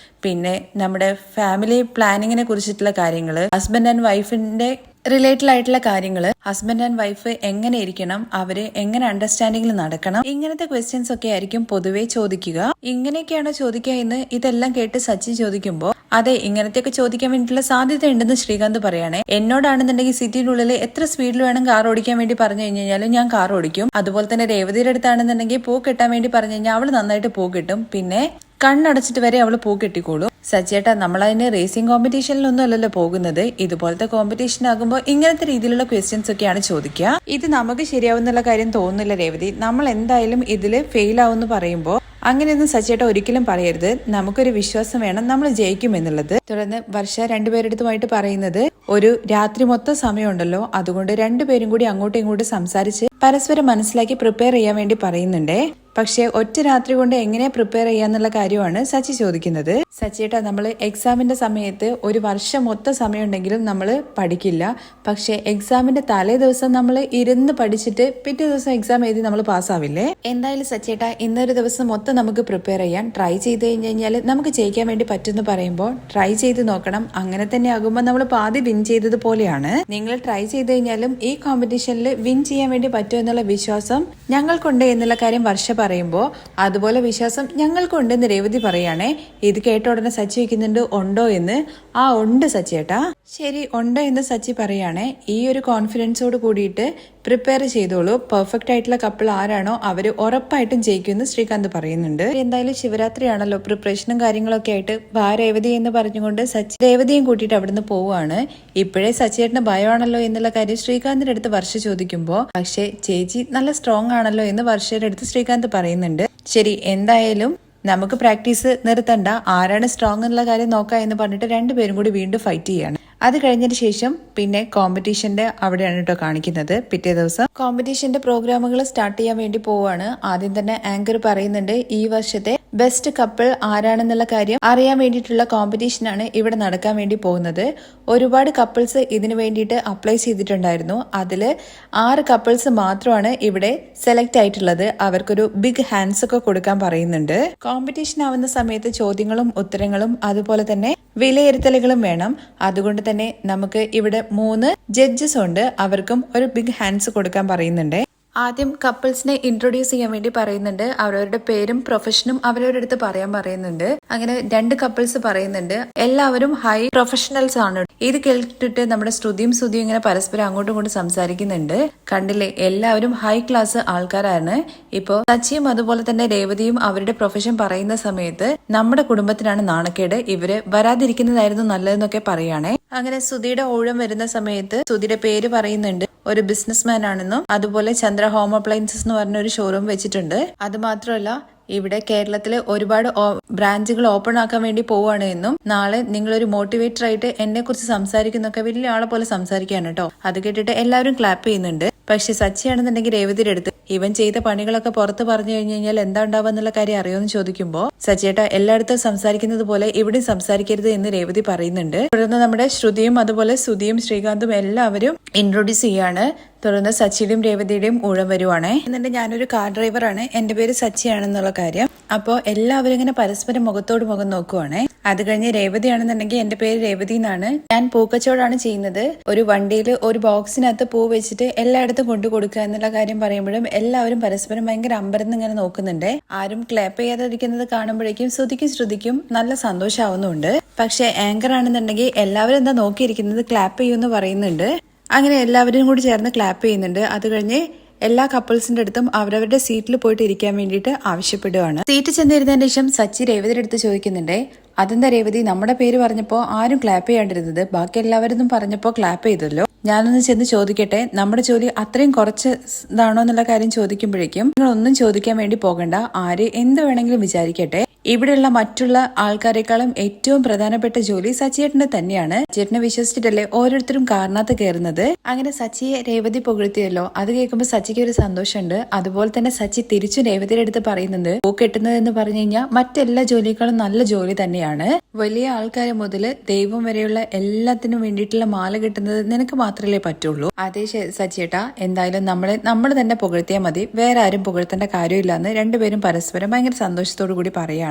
പിന്നെ നമ്മുടെ ഫാമിലി പ്ലാനിങ്ങിനെ കുറിച്ചിട്ടുള്ള കാര്യങ്ങള്, ഹസ്ബൻഡ് ആൻഡ് വൈഫിന്റെ റിലേറ്റഡ് ആയിട്ടുള്ള കാര്യങ്ങള്, ഹസ്ബൻഡ് ആൻഡ് വൈഫ് എങ്ങനെ ഇരിക്കണം, അവര് എങ്ങനെ അണ്ടർസ്റ്റാൻഡിംഗിൽ നടക്കണം, ഇങ്ങനത്തെ ക്വസ്റ്റ്യൻസ് ഒക്കെ ആയിരിക്കും പൊതുവെ ചോദിക്കുക. ഇങ്ങനെയൊക്കെയാണോ ചോദിക്കുക എന്ന് ഇതെല്ലാം കേട്ട് സച്ചി ചോദിക്കുമ്പോൾ അതെ ഇങ്ങനത്തെയൊക്കെ ചോദിക്കാൻ വേണ്ടിയിട്ടുള്ള സാധ്യത ഉണ്ടെന്ന് ശ്രീകാന്ത് പറയണേ. എന്നോടാണെന്നുണ്ടെങ്കിൽ സിറ്റിയിലുള്ളിൽ എത്ര സ്പീഡിൽ വേണം കാർ ഓടിക്കാൻ വേണ്ടി പറഞ്ഞു കഴിഞ്ഞാലും ഞാൻ കാർ ഓടിക്കും. അതുപോലെ തന്നെ രേവതിയുടെ അടുത്താണെന്നുണ്ടെങ്കിൽ പൂ കെട്ടാൻ വേണ്ടി പറഞ്ഞു കഴിഞ്ഞാൽ അവള് നന്നായിട്ട് പൂ കെട്ടും, പിന്നെ കണ്ണടച്ചിട്ട് വരെ അവള് പൂ കെട്ടിക്കോളും. സച്ചിയേട്ടാ നമ്മളതിന് റേസിംഗ് കോമ്പറ്റീഷനിലൊന്നും അല്ലല്ലോ പോകുന്നത്, ഇതുപോലത്തെ കോമ്പറ്റീഷൻ ആകുമ്പോൾ ഇങ്ങനത്തെ രീതിയിലുള്ള ക്വസ്റ്റ്യൻസ് ഒക്കെയാണ് ചോദിക്കുക. ഇത് നമുക്ക് ശരിയാവുന്നുള്ള കാര്യം തോന്നുന്നില്ല രേവതി, നമ്മൾ എന്തായാലും ഇതില് ഫെയിൽ ആവുമെന്ന് പറയുമ്പോൾ അങ്ങനെയൊന്നും സച്ചിയേട്ട ഒരിക്കലും പറയരുത്, നമുക്കൊരു വിശ്വാസം വേണം നമ്മൾ ജയിക്കും എന്നുള്ളത്. തുടർന്ന് വർഷ രണ്ടുപേരെടുത്തുമായിട്ട് പറയുന്നത് ഒരു രാത്രി മൊത്തം സമയമുണ്ടല്ലോ, അതുകൊണ്ട് രണ്ടുപേരും കൂടി അങ്ങോട്ടും ഇങ്ങോട്ടും സംസാരിച്ച് പരസ്പരം മനസ്സിലാക്കി പ്രിപ്പയർ ചെയ്യാൻ വേണ്ടി പറയുന്നുണ്ടേ. പക്ഷെ ഒറ്റ രാത്രി കൊണ്ട് എങ്ങനെ പ്രിപ്പയർ ചെയ്യാന്നുള്ള കാര്യമാണ് സച്ചി ചോദിക്കുന്നത്. സച്ചിയേട്ടാ നമ്മൾ എക്സാമിന്റെ സമയത്ത് ഒരു വർഷം മൊത്തം സമയം ഉണ്ടെങ്കിലും നമ്മൾ പഠിക്കില്ല, പക്ഷെ എക്സാമിന്റെ തലേ ദിവസം നമ്മൾ ഇരുന്ന് പഠിച്ചിട്ട് പിറ്റേ ദിവസം എക്സാം എഴുതി നമ്മൾ പാസ്സാവില്ലേ? എന്തായാലും സച്ചിയേട്ടാ ഇന്നൊരു ദിവസം മൊത്തം നമുക്ക് പ്രിപ്പയർ ചെയ്യാൻ ട്രൈ ചെയ്ത് കഴിഞ്ഞാൽ നമുക്ക് ജയിക്കാൻ വേണ്ടി പറ്റുമെന്ന് പറയുമ്പോൾ ട്രൈ ചെയ്ത് നോക്കണം. അങ്ങനെ തന്നെ ആകുമ്പോൾ നമ്മൾ പാതി വിൻ ചെയ്തത് പോലെയാണ്. നിങ്ങൾ ട്രൈ ചെയ്ത് കഴിഞ്ഞാലും ഈ കോമ്പറ്റീഷനിൽ വിൻ ചെയ്യാൻ വേണ്ടി പറ്റും എന്നുള്ള വിശ്വാസം ഞങ്ങൾക്കുണ്ട് എന്നുള്ള കാര്യം വർഷ പറയുമ്പോൾ അതുപോലെ വിശ്വാസം ഞങ്ങൾക്കുണ്ടെന്ന് രേവതി പറയാണേ. ഇത് കേട്ട ഉടനെ സച്ചി വയ്ക്കുന്നുണ്ട് ഉണ്ടോ എന്ന്. ഉണ്ട് സച്ചിയേട്ടാ. ശരി ഉണ്ട് എന്ന് സച്ചി പറയാണേ. ഈ ഒരു കോൺഫിഡൻസോട് കൂടിയിട്ട് പ്രിപ്പയർ ചെയ്തോളൂ, പെർഫെക്റ്റ് ആയിട്ടുള്ള കപ്പിൾ ആരാണോ അവര് ഉറപ്പായിട്ടും ജയിക്കുമെന്ന് ശ്രീകാന്ത് പറയുന്നുണ്ട്. എന്തായാലും ശിവരാത്രി ആണല്ലോ, പ്രിപ്പറേഷനും കാര്യങ്ങളൊക്കെ ആയിട്ട് രേവതി എന്ന് പറഞ്ഞുകൊണ്ട് സച്ചി രേവതിയും കൂട്ടിയിട്ട് അവിടുന്ന് പോവാണ്. ഇപ്പോഴേ സച്ചിയേട്ടന് ഭയമാണല്ലോ എന്നുള്ള കാര്യം ശ്രീകാന്തിന്റെ അടുത്ത് വർഷ ചോദിക്കുമ്പോൾ പക്ഷെ ചേച്ചി നല്ല സ്ട്രോങ് ആണല്ലോ എന്ന് വർഷയുടെ അടുത്ത് ശ്രീകാന്ത് പറയുന്നുണ്ട്. ശരി എന്തായാലും നമുക്ക് പ്രാക്ടീസ് നിർത്തണ്ട, ആരാണ് സ്ട്രോങ് എന്നുള്ള കാര്യം നോക്കാം എന്ന് പറഞ്ഞിട്ട് രണ്ടുപേരും കൂടി വീണ്ടും ഫൈറ്റ് ചെയ്യാണ്. അത് കഴിഞ്ഞതിന് ശേഷം പിന്നെ കോമ്പറ്റീഷന്റെ അവിടെയാണ് കേട്ടോ കാണിക്കുന്നത്. പിറ്റേ ദിവസം കോമ്പറ്റീഷന്റെ പ്രോഗ്രാമുകൾ സ്റ്റാർട്ട് ചെയ്യാൻ വേണ്ടി പോവാണ്. ആദ്യം തന്നെ ആങ്കർ പറയുന്നുണ്ട് ഈ വർഷത്തെ ബെസ്റ്റ് കപ്പിൾ ആരാണെന്നുള്ള കാര്യം അറിയാൻ വേണ്ടിയിട്ടുള്ള കോമ്പറ്റീഷനാണ് ഇവിടെ നടക്കാൻ വേണ്ടി പോകുന്നത്. ഒരുപാട് കപ്പിൾസ് ഇതിനു വേണ്ടിയിട്ട് അപ്ലൈ ചെയ്തിട്ടുണ്ടായിരുന്നു. അതില് 6 കപ്പിൾസ് മാത്രമാണ് ഇവിടെ സെലക്ട് ആയിട്ടുള്ളത്. അവർക്കൊരു ബിഗ് ഹാൻഡ്സ് ഒക്കെ കൊടുക്കാൻ പറയുന്നുണ്ട്. കോമ്പറ്റീഷൻ ആവുന്ന സമയത്ത് ചോദ്യങ്ങളും ഉത്തരങ്ങളും അതുപോലെ തന്നെ വിലയിരുത്തലുകളും വേണം. അതുകൊണ്ട് തന്നെ നമുക്ക് ഇവിടെ 3 ജഡ്ജസ് ഉണ്ട്, അവർക്കും ഒരു ബിഗ് ഹാൻഡ്സ് കൊടുക്കാൻ പറയുന്നുണ്ട്. ആദ്യം കപ്പിൾസിനെ ഇൻട്രൊഡ്യൂസ് ചെയ്യാൻ വേണ്ടി പറയുന്നുണ്ട്. അവരവരുടെ പേരും പ്രൊഫഷനും അവരവരുടെ അടുത്ത് പറയാൻ പറയുന്നുണ്ട്. അങ്ങനെ 2 കപ്പിൾസ് പറയുന്നുണ്ട്. എല്ലാവരും ഹൈ പ്രൊഫഷണൽസ് ആണ്. ഇത് കേട്ടിട്ട് നമ്മുടെ ശ്രുതിയും സുധിയും ഇങ്ങനെ പരസ്പരം അങ്ങോട്ടും ഇങ്ങോട്ടും സംസാരിക്കുന്നുണ്ട്. കണ്ടില്ലേ, എല്ലാവരും ഹൈ ക്ലാസ് ആൾക്കാരാണ്. ഇപ്പോ സച്ചിയും അതുപോലെ തന്നെ രേവതിയും അവരുടെ പ്രൊഫഷൻ പറയുന്ന സമയത്ത് നമ്മുടെ കുടുംബത്തിനാണ് നാണക്കേട്, ഇവര് വരാതിരിക്കുന്നതായിരുന്നു നല്ലതെന്നൊക്കെ പറയുകയാണെ. അങ്ങനെ സുധിയുടെ ഊഴം വരുന്ന സമയത്ത് സുധിയുടെ പേര് പറയുന്നുണ്ട്. ഒരു ബിസിനസ്മാൻ ആണെന്നും അതുപോലെ ചന്ദ്ര ഹോം അപ്ലയൻസസ് എന്ന് പറഞ്ഞ ഒരു ഷോറൂം വെച്ചിട്ടുണ്ട്. അത് മാത്രമല്ല ഇവിടെ കേരളത്തില് ഒരുപാട് ബ്രാഞ്ചുകൾ ഓപ്പൺ ആക്കാൻ വേണ്ടി പോവാണ് എന്നും നാളെ നിങ്ങളൊരു മോട്ടിവേറ്റർ ആയിട്ട് എന്നെ കുറിച്ച് സംസാരിക്കുന്നൊക്കെ വലിയ ആളെ പോലെ സംസാരിക്കുകയാണ് കേട്ടോ. അത് കേട്ടിട്ട് എല്ലാവരും ക്ലാപ്പ് ചെയ്യുന്നുണ്ട്. പക്ഷെ സച്ചിയാണെന്നുണ്ടെങ്കിൽ രേവതിയുടെ അടുത്ത് ഇവൻ ചെയ്ത പണികളൊക്കെ പുറത്ത് പറഞ്ഞു കഴിഞ്ഞാൽ എന്താ ഉണ്ടാവുക എന്നുള്ള കാര്യം അറിയുമെന്ന് ചോദിക്കുമ്പോൾ സച്ചിയേട്ട എല്ലായിടത്തും സംസാരിക്കുന്നത് പോലെ ഇവിടെ സംസാരിക്കരുത് എന്ന് രേവതി പറയുന്നുണ്ട്. തുടർന്ന് നമ്മുടെ ശ്രുതിയും അതുപോലെ സുധിയും ശ്രീകാന്തും എല്ലാവരും ഇൻട്രൊഡ്യൂസ് ചെയ്യാണ്. തുടർന്ന് സച്ചിയുടെയും രേവതിയുടെയും ഊഴം വരുവാണേ. എന്നിട്ട് ഞാനൊരു കാർ ഡ്രൈവറാണ്, എന്റെ പേര് സച്ചിയാണെന്നുള്ള കാര്യം. അപ്പോൾ എല്ലാവരും ഇങ്ങനെ പരസ്പരം മുഖത്തോട് മുഖം നോക്കുവാണേ. അത് കഴിഞ്ഞ് രേവതിയാണെന്നുണ്ടെങ്കിൽ എന്റെ പേര് രേവതി എന്നാണ്, ഞാൻ പൂക്കച്ചവടാണ് ചെയ്യുന്നത്. ഒരു വണ്ടിയിൽ ഒരു ബോക്സിനകത്ത് പൂ വെച്ചിട്ട് എല്ലായിടത്തും കൊണ്ടു കൊടുക്കുക എന്നുള്ള കാര്യം പറയുമ്പോഴും എല്ലാവരും പരസ്പരം ഭയങ്കര അമ്പരന്ന് ഇങ്ങനെ നോക്കുന്നുണ്ട്. ആരും ക്ലാപ്പ് ചെയ്യാതിരിക്കുന്നത് കാണുമ്പോഴേക്കും ശ്രുതിക്കും ശ്രുതിക്കും നല്ല സന്തോഷമാവുന്നുണ്ട്. പക്ഷെ ആങ്കർ ആണെന്നുണ്ടെങ്കിൽ എല്ലാവരും എന്താ നോക്കിയിരിക്കുന്നത്, ക്ലാപ്പ് ചെയ്യുമെന്ന് പറയുന്നുണ്ട്. അങ്ങനെ എല്ലാവരും കൂടി ചേർന്ന് ക്ലാപ്പ് ചെയ്യുന്നുണ്ട്. അത് കഴിഞ്ഞ് എല്ലാ കപ്പിൾസിന്റെ അടുത്തും അവരവരുടെ സീറ്റിൽ പോയിട്ട് ഇരിക്കാൻ വേണ്ടിയിട്ട് ആവശ്യപ്പെടുകയാണ്. സീറ്റ് ചെന്നിരുന്നതിന് ശേഷം സച്ചി രേവതിയുടെ അടുത്ത് ചോദിക്കുന്നുണ്ട്, അതെന്താ രേവതി നമ്മുടെ പേര് പറഞ്ഞപ്പോ ആരും ക്ലാപ്പ് ചെയ്യാണ്ടിരുന്നത്, ബാക്കി എല്ലാവരും പറഞ്ഞപ്പോ ക്ലാപ്പ് ചെയ്തല്ലോ. ഞാനൊന്ന് ചെന്ന് ചോദിക്കട്ടെ, നമ്മുടെ ജോലി അത്രയും കുറച്ച് ഇതാണോ എന്നുള്ള കാര്യം ചോദിക്കുമ്പോഴേക്കും നിങ്ങൾ ഒന്നും ചോദിക്കാൻ വേണ്ടി പോകണ്ട, ആര് എന്ത് വേണമെങ്കിലും വിചാരിക്കട്ടെ, ഇവിടെയുള്ള മറ്റുള്ള ആൾക്കാരെക്കാളും ഏറ്റവും പ്രധാനപ്പെട്ട ജോലി സച്ചിയേട്ടന് തന്നെയാണ്. ചേട്ടനെ വിശ്വസിച്ചിട്ടല്ലേ ഓരോരുത്തരും കാറിനകത്ത് കയറുന്നത്. അങ്ങനെ സച്ചിയെ രേവതി പുകഴ്ത്തിയല്ലോ, അത് കേൾക്കുമ്പോൾ സച്ചിക്ക് ഒരു സന്തോഷമുണ്ട്. അതുപോലെ തന്നെ സച്ചി തിരിച്ചു രേവതിയുടെ അടുത്ത് പറയുന്നുണ്ട്, പൂ കെട്ടുന്നത് എന്ന് പറഞ്ഞു കഴിഞ്ഞാൽ മറ്റെല്ലാ ജോലിയേക്കാളും നല്ല ജോലി തന്നെയാണ്. വലിയ ആൾക്കാരെ മുതല് ദൈവം വരെയുള്ള എല്ലാത്തിനും വേണ്ടിയിട്ടുള്ള മാല കെട്ടുന്നത് നിനക്ക് മാത്രമല്ലേ പറ്റുള്ളൂ. അതേ സച്ചിയേട്ടാ, എന്തായാലും നമ്മൾ തന്നെ പുകഴ്ത്തിയാൽ മതി, വേറെ ആരും പുകഴ്ത്തേണ്ട കാര്യമില്ലാന്ന് രണ്ടുപേരും പരസ്പരം ഭയങ്കര സന്തോഷത്തോടു കൂടി പറയാണ്.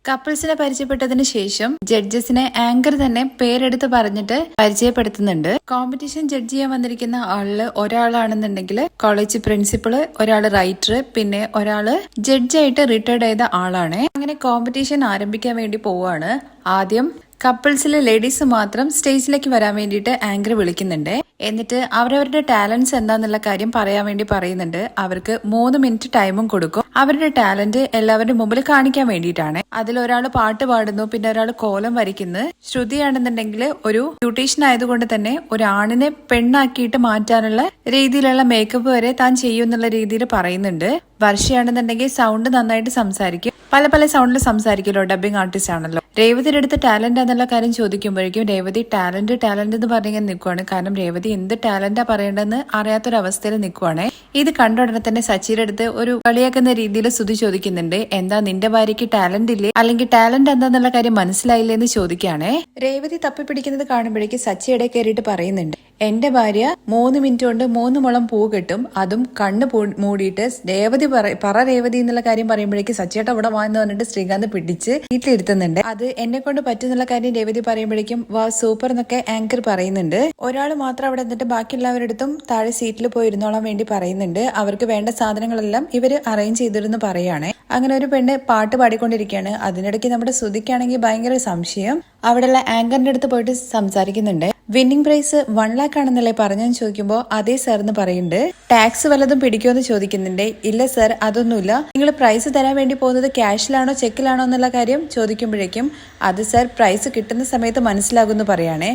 കപ്പിൾസിനെ പരിചയപ്പെട്ടതിന് ശേഷം ജഡ്ജസിനെ ആങ്കർ തന്നെ പേരെടുത്ത് പറഞ്ഞിട്ട് പരിചയപ്പെടുത്തുന്നുണ്ട്. കോമ്പറ്റീഷൻ ജഡ്ജ് ചെയ്യാൻ വന്നിരിക്കുന്ന ആളില് ഒരാളാണെന്നുണ്ടെങ്കിൽ കോളേജ് പ്രിൻസിപ്പള്, ഒരാള് റൈറ്റർ, പിന്നെ ഒരാള് ജഡ്ജായിട്ട് റിട്ടയർഡ് ചെയ്ത ആളാണ്. അങ്ങനെ കോമ്പറ്റീഷൻ ആരംഭിക്കാൻ വേണ്ടി പോവാണ്. ആദ്യം കപ്പിൾസിലെ ലേഡീസ് മാത്രം സ്റ്റേജിലേക്ക് വരാൻ വേണ്ടിയിട്ട് ആങ്കർ വിളിക്കുന്നുണ്ട്. എന്നിട്ട് അവരവരുടെ ടാലന്റ്സ് എന്താന്നുള്ള കാര്യം പറയാൻ വേണ്ടി പറയുന്നുണ്ട്. അവർക്ക് 3 മിനിറ്റ് ടൈമും കൊടുക്കും. അവരുടെ ടാലന്റ് എല്ലാവരുടെ മുമ്പിൽ കാണിക്കാൻ വേണ്ടിയിട്ടാണ്. അതിലൊരാൾ പാട്ട് പാടുന്നു, പിന്നെ ഒരാൾ കോലം വരയ്ക്കുന്നു. ശ്രുതിയാണെന്നുണ്ടെങ്കിൽ ഒരു ബ്യൂട്ടീഷ്യൻ ആയതുകൊണ്ട് തന്നെ ഒരു ആണിനെ പെണ്ണാക്കിയിട്ട് മാറ്റാനുള്ള രീതിയിലുള്ള മേക്കപ്പ് വരെ താൻ ചെയ്യും എന്നുള്ള രീതിയിൽ പറയുന്നുണ്ട്. വർഷയാണെന്നുണ്ടെങ്കിൽ സൗണ്ട് നന്നായിട്ട് സംസാരിക്കും, പല സൗണ്ടിൽ സംസാരിക്കുമല്ലോ, ഡബിങ് ആർട്ടിസ്റ്റ് ആണല്ലോ. രേവതിയുടെ അടുത്ത് ടാലന്റ് എന്നുള്ള കാര്യം ചോദിക്കുമ്പോഴേക്കും രേവതി ടാലന്റ് എന്ന് പറഞ്ഞിങ്ങനെ നിൽക്കുവാണ്. കാരണം രേവതി എന്ത് ടാലന്റാ പറയേണ്ടതെന്ന് അറിയാത്തൊരവസ്ഥയിൽ നിൽക്കുവാണ്. ഇത് കണ്ട ഉടനെ തന്നെ സച്ചിയുടെ അടുത്ത് ഒരു കളിയാക്കുന്ന രീതിയിൽ ശ്രുതി ചോദിക്കുന്നുണ്ട്, എന്താ നിന്റെ ഭാര്യയ്ക്ക് ടാലന്റ് ഇല്ലേ, അല്ലെങ്കിൽ ടാലന്റ് എന്താന്നുള്ള കാര്യം മനസ്സിലായില്ലേ എന്ന് ചോദിക്കുകയാണേ. രേവതി തപ്പിപ്പിടിക്കുന്നത് കാണുമ്പോഴേക്കും സച്ചി ഇടയിൽ കയറിയിട്ട് പറയുന്നുണ്ട്, എന്റെ ഭാര്യ 3 മിനിറ്റ് കൊണ്ട് 3 മുളം പൂ കെട്ടും, അതും കണ്ണ് മൂടിയിട്ട് രേവതി രേവതി എന്നുള്ള കാര്യം പറയുമ്പോഴേക്കും സച്ചിയേട്ട അവിടെ വാന്ന് പറഞ്ഞിട്ട് ശ്രീകാന്ത് പിടിച്ച് വീട്ടിലിരുത്തുന്നുണ്ട്. അത് എന്നെ കൊണ്ട് പറ്റുന്നുള്ള കാര്യം രേവതി പറയുമ്പോഴേക്കും വാ സൂപ്പർ എന്നൊക്കെ ആങ്കർ പറയുന്നുണ്ട്. ഒരാൾ മാത്രം അവിടെ എന്നിട്ട് ബാക്കി എല്ലാവരുടെ താഴെ സീറ്റിൽ പോയി ഇരുന്നോളാൻ വേണ്ടി പറയുന്നുണ്ട്. അവർക്ക് വേണ്ട സാധനങ്ങളെല്ലാം ഇവര് അറേഞ്ച് ചെയ്തിരുന്നു പറയാണ്. അങ്ങനെ ഒരു പെണ്ണ് പാട്ട് പാടിക്കൊണ്ടിരിക്കുകയാണ്. അതിനിടയ്ക്ക് നമ്മുടെ ശ്രുതിക്കാണെങ്കിൽ ഭയങ്കര സംശയം. അവിടെയുള്ള ആങ്കറിന്റെ അടുത്ത് പോയിട്ട് സംസാരിക്കുന്നുണ്ട്. വിന്നിംഗ് പ്രൈസ് 1 lakh ആണെന്നല്ലേ പറഞ്ഞെന്ന് ചോദിക്കുമ്പോൾ അതേ സാർ എന്ന് പറയുന്നുണ്ട്. ടാക്സ് വല്ലതും പിടിക്കുമെന്ന് ചോദിക്കുന്നുണ്ട്. ഇല്ല സാർ, അതൊന്നുമില്ല. നിങ്ങൾ പ്രൈസ് തരാൻ വേണ്ടി പോകുന്നത് ക്യാഷിലാണോ ചെക്കിലാണോ എന്നുള്ള കാര്യം ചോദിക്കുമ്പോഴേക്കും അത് സാർ പ്രൈസ് കിട്ടുന്ന സമയത്ത് മനസ്സിലാകുമെന്ന് പറയാണേ.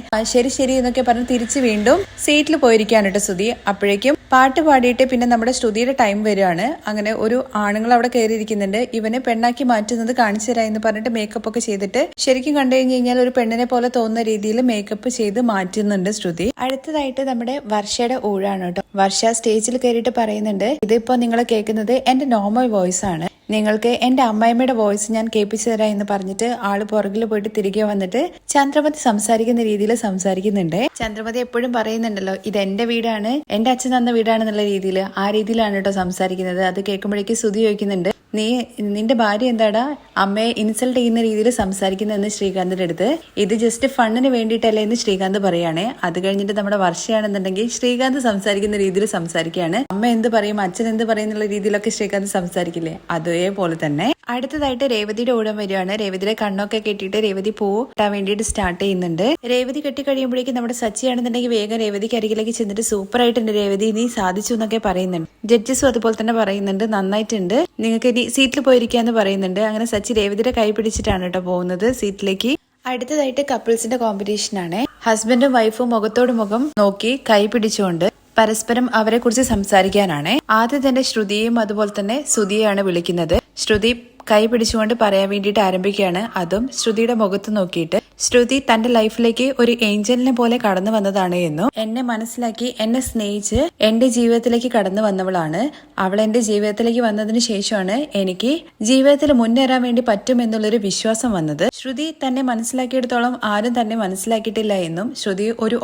ശരി എന്നൊക്കെ പറഞ്ഞ് തിരിച്ച് വീണ്ടും സീറ്റിൽ പോയിരിക്കുകയാണ് കേട്ടോ ശ്രുതി. അപ്പോഴേക്കും പാട്ട് പാടിയിട്ട് പിന്നെ നമ്മുടെ ശ്രുതിയുടെ ടൈം വരികയാണ്. അങ്ങനെ ഒരു ആണുങ്ങൾ അവിടെ കയറിയിരിക്കുന്നുണ്ട്. ഇവനെ പെണ്ണാക്കി മാറ്റുന്നത് കാണിച്ചു തരാം എന്ന് പറഞ്ഞിട്ട് മേക്കപ്പ് ഒക്കെ ചെയ്തിട്ട് ശരിക്കും കണ്ടു കഴിഞ്ഞാൽ ഒരു പെണ്ണിനെ പോലെ തോന്നുന്ന രീതിയിൽ മേക്കപ്പ് ചെയ്ത് മാറ്റുന്നുണ്ട് ശ്രുതി. അടുത്തതായിട്ട് നമ്മുടെ വർഷയുടെ ഊഴാണ് കേട്ടോ. വർഷ സ്റ്റേജിൽ കയറിയിട്ട് പറയുന്നുണ്ട്, ഇതിപ്പോ നിങ്ങൾ കേൾക്കുന്നത് എന്റെ നോർമൽ വോയിസ് ആണ്, നിങ്ങൾക്ക് എന്റെ അമ്മായിമ്മയുടെ വോയിസ് ഞാൻ കേൾപ്പിച്ചു തരാം എന്ന് പറഞ്ഞിട്ട് ആള് പുറകിൽ പോയിട്ട് തിരികെ വന്നിട്ട് ചന്ദ്രമതി സംസാരിക്കുന്ന രീതിയിൽ സംസാരിക്കുന്നുണ്ട്. ചന്ദ്രമതി എപ്പോഴും പറയുന്നുണ്ടല്ലോ, ഇത് എന്റെ വീടാണ്, എന്റെ അച്ഛൻ തന്ന വീടാണെന്നുള്ള രീതിയിൽ, ആ രീതിയിലാണ് കേട്ടോ സംസാരിക്കുന്നത്. അത് കേൾക്കുമ്പോഴേക്കും ശ്രുതി ചോദിക്കുന്നുണ്ട്, നിന്റെ ഭാര്യ എന്താടാ അമ്മയെ ഇൻസൾട്ട് ചെയ്യുന്ന രീതിയിൽ സംസാരിക്കുന്നതെന്ന് ശ്രീകാന്തിന്റെ അടുത്ത്. ഇത് ജസ്റ്റ് ഫണ്ണിന് വേണ്ടിയിട്ടല്ലേ എന്ന് ശ്രീകാന്ത് പറയുകയാണെ. അത് കഴിഞ്ഞിട്ട് നമ്മുടെ വർഷയാണെന്നുണ്ടെങ്കിൽ ശ്രീകാന്ത് സംസാരിക്കുന്ന രീതിയിൽ സംസാരിക്കുകയാണ്. അമ്മ എന്ത് പറയും, അച്ഛൻ എന്ത് പറയും എന്നുള്ള രീതിയിലൊക്കെ ശ്രീകാന്ത് സംസാരിക്കില്ലേ, അതേപോലെ തന്നെ. അടുത്തതായിട്ട് രേവതിയുടെ ഊഴം വരികയാണ്. രേവതിയുടെ കണ്ണൊക്കെ കെട്ടിയിട്ട് രേവതി പൂ കിട്ടാൻ വേണ്ടിയിട്ട് സ്റ്റാർട്ട് ചെയ്യുന്നുണ്ട്. രേവതി കെട്ടി കഴിയുമ്പോഴേക്കും നമ്മുടെ സച്ചിയാണെന്നുണ്ടെങ്കിൽ വേഗം രേവതിക്ക് അരികിലേക്ക് ചെന്നിട്ട് സൂപ്പർ ആയിട്ടുണ്ട് രേവതി, നീ സാധിച്ചു എന്നൊക്കെ പറയുന്നുണ്ട്. ജഡ്ജസും അതുപോലെ തന്നെ പറയുന്നുണ്ട് നന്നായിട്ടുണ്ട്, നിങ്ങൾക്ക് ഇനി സീറ്റിൽ പോയിരിക്കാന്ന് പറയുന്നുണ്ട്. അങ്ങനെ സച്ചി രേവതിയുടെ കൈ പിടിച്ചിട്ടാണ് കേട്ടോ പോകുന്നത് സീറ്റിലേക്ക്. അടുത്തതായിട്ട് കപ്പിൾസിന്റെ കോമ്പറ്റീഷൻ ആണ്. ഹസ്ബൻഡും വൈഫും മുഖത്തോട് മുഖം നോക്കി കൈ പിടിച്ചുകൊണ്ട് പരസ്പരം അവരെ കുറിച്ച് സംസാരിക്കാനാണ്. ആദ്യം തന്നെ ശ്രുതിയും അതുപോലെ തന്നെ സുധിയെയാണ് വിളിക്കുന്നത്. ശ്രുതി കൈ പിടിച്ചുകൊണ്ട് പറയാൻ വേണ്ടിയിട്ട് ആരംഭിക്കുകയാണ്. അതും ശ്രുതിയുടെ മുഖത്ത് നോക്കിയിട്ട്. ശ്രുതി തന്റെ ലൈഫിലേക്ക് ഒരു ഏഞ്ചലിനെ പോലെ കടന്നു വന്നതാണ് എന്നും എന്നെ മനസ്സിലാക്കി എന്നെ സ്നേഹിച്ച് എന്റെ ജീവിതത്തിലേക്ക് കടന്നു വന്നവളാണ്. അവൾ എന്റെ ജീവിതത്തിലേക്ക് വന്നതിന് ശേഷമാണ് എനിക്ക് ജീവിതത്തിൽ മുന്നേറാൻ വേണ്ടി പറ്റും എന്നുള്ളൊരു വിശ്വാസം വന്നത്. ശ്രുതി തന്നെ മനസ്സിലാക്കിയെടുത്തോളം ആരും തന്നെ മനസ്സിലാക്കിയിട്ടില്ല എന്നും ശ്രുതി ഒരു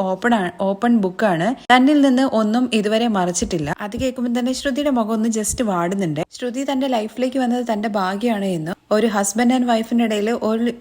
ഓപ്പൺ ബുക്കാണ്, തന്നിൽ നിന്ന് ഒന്നും ഇതുവരെ മറച്ചിട്ടില്ല. അത് കേൾക്കുമ്പോൾ തന്നെ ശ്രുതിയുടെ മുഖം ഒന്ന് ജസ്റ്റ് വാടുന്നുണ്ട്. ശ്രുതി തന്റെ ലൈഫിലേക്ക് വന്നത് തന്റെ ഭാഗ്യമാണ് എന്നും ഒരു ഹസ്ബൻഡ് ആൻഡ് വൈഫിന്റെ ഇടയിൽ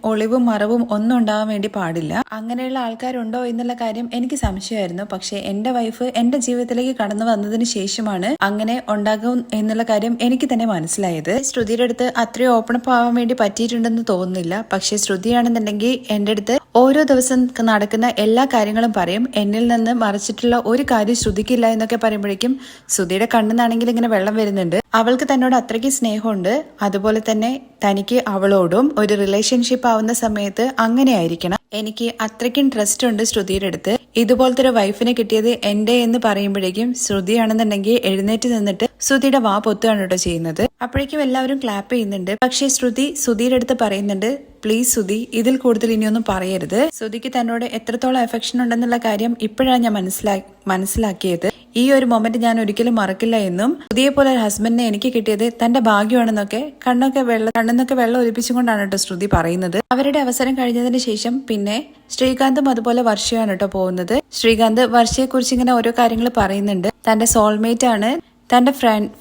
ഒളിവും മറവും ഒന്നും ഉണ്ടാവാൻ വേണ്ടി പാടില്ല. അങ്ങനെയുള്ള ആൾക്കാരുണ്ടോ എന്നുള്ള കാര്യം എനിക്ക് സംശയമായിരുന്നു. പക്ഷെ എന്റെ വൈഫ് എന്റെ ജീവിതത്തിലേക്ക് കടന്നു വന്നതിന് ശേഷമാണ് അങ്ങനെ ഉണ്ടാകും എന്നുള്ള കാര്യം എനിക്ക് തന്നെ മനസ്സിലായത്. ശ്രുതിയുടെ അടുത്ത് അത്രയും ഓപ്പൺ അപ്പ് ആവാൻ വേണ്ടി പറ്റിയിട്ടുണ്ടെന്ന് തോന്നുന്നില്ല. പക്ഷെ ശ്രുതിയാണെന്നുണ്ടെങ്കിൽ എന്റെ അടുത്ത് ഓരോ ദിവസം നടക്കുന്ന എല്ലാ കാര്യങ്ങളും പറയും. എന്നിൽ നിന്ന് മറിച്ചിട്ടുള്ള ഒരു കാര്യം ശ്രുതിക്കില്ല എന്നൊക്കെ പറയുമ്പോഴേക്കും ശ്രുതിയുടെ കണ്ണെന്നാണെങ്കിൽ ഇങ്ങനെ വെള്ളം വരുന്നുണ്ട്. അവൾക്ക് തന്നോട് അത്രയ്ക്ക് സ്നേഹമുണ്ട്. അതുപോലെ തന്നെ തനിക്ക് അവളോടും ഒരു റിലേഷൻഷിപ്പ് ആവുന്ന സമയത്ത് അങ്ങനെ ആയിരിക്കണം. എനിക്ക് അത്രയ്ക്കും ട്രസ്റ്റ് ഉണ്ട് ശ്രുതിയുടെ അടുത്ത്. ഇതുപോലത്തെ ഒരു വൈഫിനെ കിട്ടിയത് എന്റെ എന്ന് പറയുമ്പോഴേക്കും ശ്രുതിയാണെന്നുണ്ടെങ്കിൽ എഴുന്നേറ്റ് നിന്നിട്ട് ശ്രുതിയുടെ വാ പൊത്തുകയാണ് കേട്ടോ ചെയ്യുന്നത്. അപ്പോഴേക്കും എല്ലാവരും ക്ലാപ്പ് ചെയ്യുന്നുണ്ട്. പക്ഷെ ശ്രുതിയുടെ അടുത്ത് പറയുന്നുണ്ട്, പ്ലീസ് സുധി, ഇതിൽ കൂടുതൽ ഇനിയൊന്നും പറയരുത്. സുധിക്ക് തന്നോട് എത്രത്തോളം അഫെക്ഷൻ ഉണ്ടെന്നുള്ള കാര്യം ഇപ്പോഴാണ് ഞാൻ മനസ്സിലാക്കിയത്. ഈ ഒരു മൊമെന്റ് ഞാൻ ഒരിക്കലും മറക്കില്ല എന്നും സുധിയെ പോലെ ഒരു ഹസ്ബൻഡിനെ എനിക്ക് കിട്ടിയത് തന്റെ ഭാഗ്യമാണെന്നൊക്കെ കണ്ണെന്നൊക്കെ വെള്ളം ഒലിപ്പിച്ചുകൊണ്ടാണ് കേട്ടോ ശ്രുതി പറയുന്നത്. അവരുടെ അവസരം കഴിഞ്ഞതിന് ശേഷം പിന്നെ ശ്രീകാന്തും അതുപോലെ വർഷയാണ് കേട്ടോ പോകുന്നത്. ശ്രീകാന്ത് വർഷയെ കുറിച്ച് ഇങ്ങനെ ഓരോ കാര്യങ്ങൾ പറയുന്നുണ്ട്. തന്റെ സോൾമേറ്റ് ആണ്, തന്റെ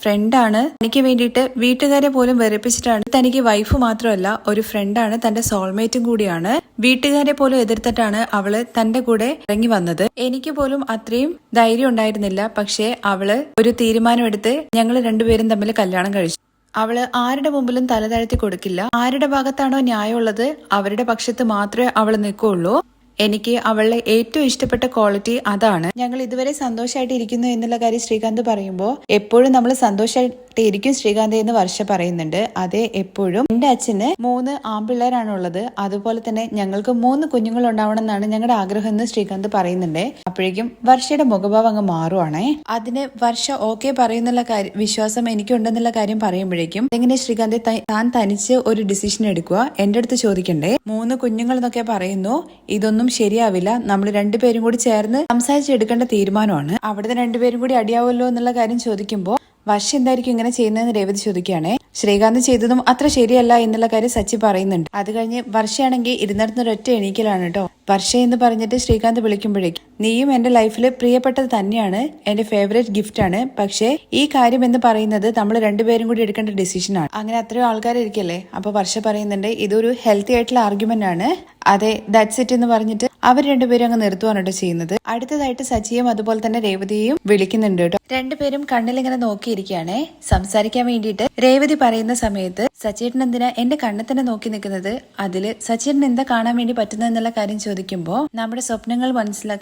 ഫ്രണ്ടാണ്, തനിക്ക് വേണ്ടിയിട്ട് വീട്ടുകാരെ പോലും വെറുപ്പിച്ചിട്ടാണ്. തനിക്ക് വൈഫ് മാത്രമല്ല ഒരു ഫ്രണ്ടാണ്, തന്റെ സോൾമേറ്റും കൂടിയാണ്. വീട്ടുകാരെ പോലും എതിർത്തിട്ടാണ് അവള് തന്റെ കൂടെ ഇറങ്ങി വന്നത്. എനിക്ക് പോലും അത്രയും ധൈര്യം ഉണ്ടായിരുന്നില്ല. പക്ഷെ അവള് ഒരു തീരുമാനമെടുത്ത് ഞങ്ങൾ രണ്ടുപേരും തമ്മിൽ കല്യാണം കഴിച്ചു. അവള് ആരുടെ മുമ്പിലും തല താഴ്ത്തി കൊടുക്കില്ല. ആരുടെ ഭാഗത്താണോ ന്യായമുള്ളത് അവരുടെ പക്ഷത്ത് മാത്രമേ അവള് നിൽക്കുള്ളൂ. എനിക്ക് അവളുടെ ഏറ്റവും ഇഷ്ടപ്പെട്ട ക്വാളിറ്റി അതാണ്. ഞങ്ങൾ ഇതുവരെ സന്തോഷമായിട്ട് ഇരിക്കുന്നു എന്നുള്ള കാര്യം ശ്രീകാന്ത് പറയുമ്പോൾ എപ്പോഴും നമ്മൾ സന്തോഷമായിട്ട് ഇരിക്കും ശ്രീകാന്ത് എന്ന് വർഷ പറയുന്നുണ്ട്. അതെ, എപ്പോഴും എന്റെ അച്ഛന് 3 ആൺപിള്ളേരാണുള്ളത്, അതുപോലെ തന്നെ ഞങ്ങൾക്ക് 3 കുഞ്ഞുങ്ങൾ ഉണ്ടാവണം എന്നാണ് ഞങ്ങളുടെ ആഗ്രഹം എന്ന് ശ്രീകാന്ത് പറയുന്നുണ്ട്. അപ്പോഴേക്കും വർഷയുടെ മുഖഭാവം അങ്ങ് മാറുവാണേ. അതിന് വർഷ ഓക്കെ പറയുന്നുള്ള വിശ്വാസം എനിക്കുണ്ടെന്നുള്ള കാര്യം പറയുമ്പോഴേക്കും എങ്ങനെ ശ്രീകാന്ത് താൻ തനിച്ച് ഒരു ഡിസിഷൻ എടുക്കുക, എന്റെ അടുത്ത് ചോദിക്കണ്ടേ, 3 കുഞ്ഞുങ്ങൾ എന്നൊക്കെ പറയുന്നു, ഇതൊന്നും ശരിയാവില്ല, നമ്മൾ രണ്ടുപേരും കൂടി ചേർന്ന് സംസാരിച്ചെടുക്കേണ്ട തീരുമാനമാണ്. അവിടുത്തെ രണ്ടുപേരും കൂടി അടിയാവുമല്ലോ എന്നുള്ള കാര്യം ചോദിക്കുമ്പോൾ വർഷ എന്തായിരിക്കും ഇങ്ങനെ ചെയ്യുന്നതെന്ന് രേവതി ചോദിക്കുകയാണെ. ശ്രീകാന്ത് ചെയ്തതും അത്ര ശരിയല്ല എന്നുള്ള കാര്യം സച്ചി പറയുന്നുണ്ട്. അത് കഴിഞ്ഞ് വർഷയാണെങ്കിൽ ഇരുന്നിടത്തുന്ന ഒരൊറ്റ എണീക്കലാണ് കേട്ടോ. വർഷ എന്ന് പറഞ്ഞിട്ട് ശ്രീകാന്ത് വിളിക്കുമ്പോഴേക്കും നീയും എന്റെ ലൈഫിൽ പ്രിയപ്പെട്ടത് തന്നെയാണ്, എന്റെ ഫേവറേറ്റ് ഗിഫ്റ്റ് ആണ്. പക്ഷേ ഈ കാര്യം എന്ന് പറയുന്നത് നമ്മൾ രണ്ടുപേരും കൂടി എടുക്കേണ്ട ഡിസിഷനാണ്. അങ്ങനെ അത്രയും ആൾക്കാരിരിക്കല്ലേ. അപ്പൊ വർഷ പറയുന്നുണ്ട് ഇതൊരു ഹെൽത്തി ആയിട്ടുള്ള ആർഗ്യുമെന്റ് ആണ്. അതെ, ദാറ്റ്സ് ഇറ്റ് എന്ന് പറഞ്ഞിട്ട് അവർ രണ്ടുപേരും അങ്ങ് നിർത്തുവാണ് കേട്ടോ ചെയ്യുന്നത്. അടുത്തതായിട്ട് സച്ചിയും അതുപോലെ തന്നെ രേവതിയെയും വിളിക്കുന്നുണ്ട് കേട്ടോ. രണ്ടുപേരും കണ്ണിലിങ്ങനെ നോക്കിയിരിക്കുകയാണെ സംസാരിക്കാൻ വേണ്ടിയിട്ട്. രേവതി പറയുന്ന സമയത്ത് സച്ചേട്ടൻ എന്തിനാ എന്റെ കണ്ണിൽ തന്നെ നോക്കി നിൽക്കുന്നത്, അതില് സച്ചേട്ടൻ എന്താ കാണാൻ വേണ്ടി പറ്റുന്നത് എന്നുള്ള കാര്യം ചോദിക്കുമ്പോൾ നമ്മുടെ സ്വപ്നങ്ങൾ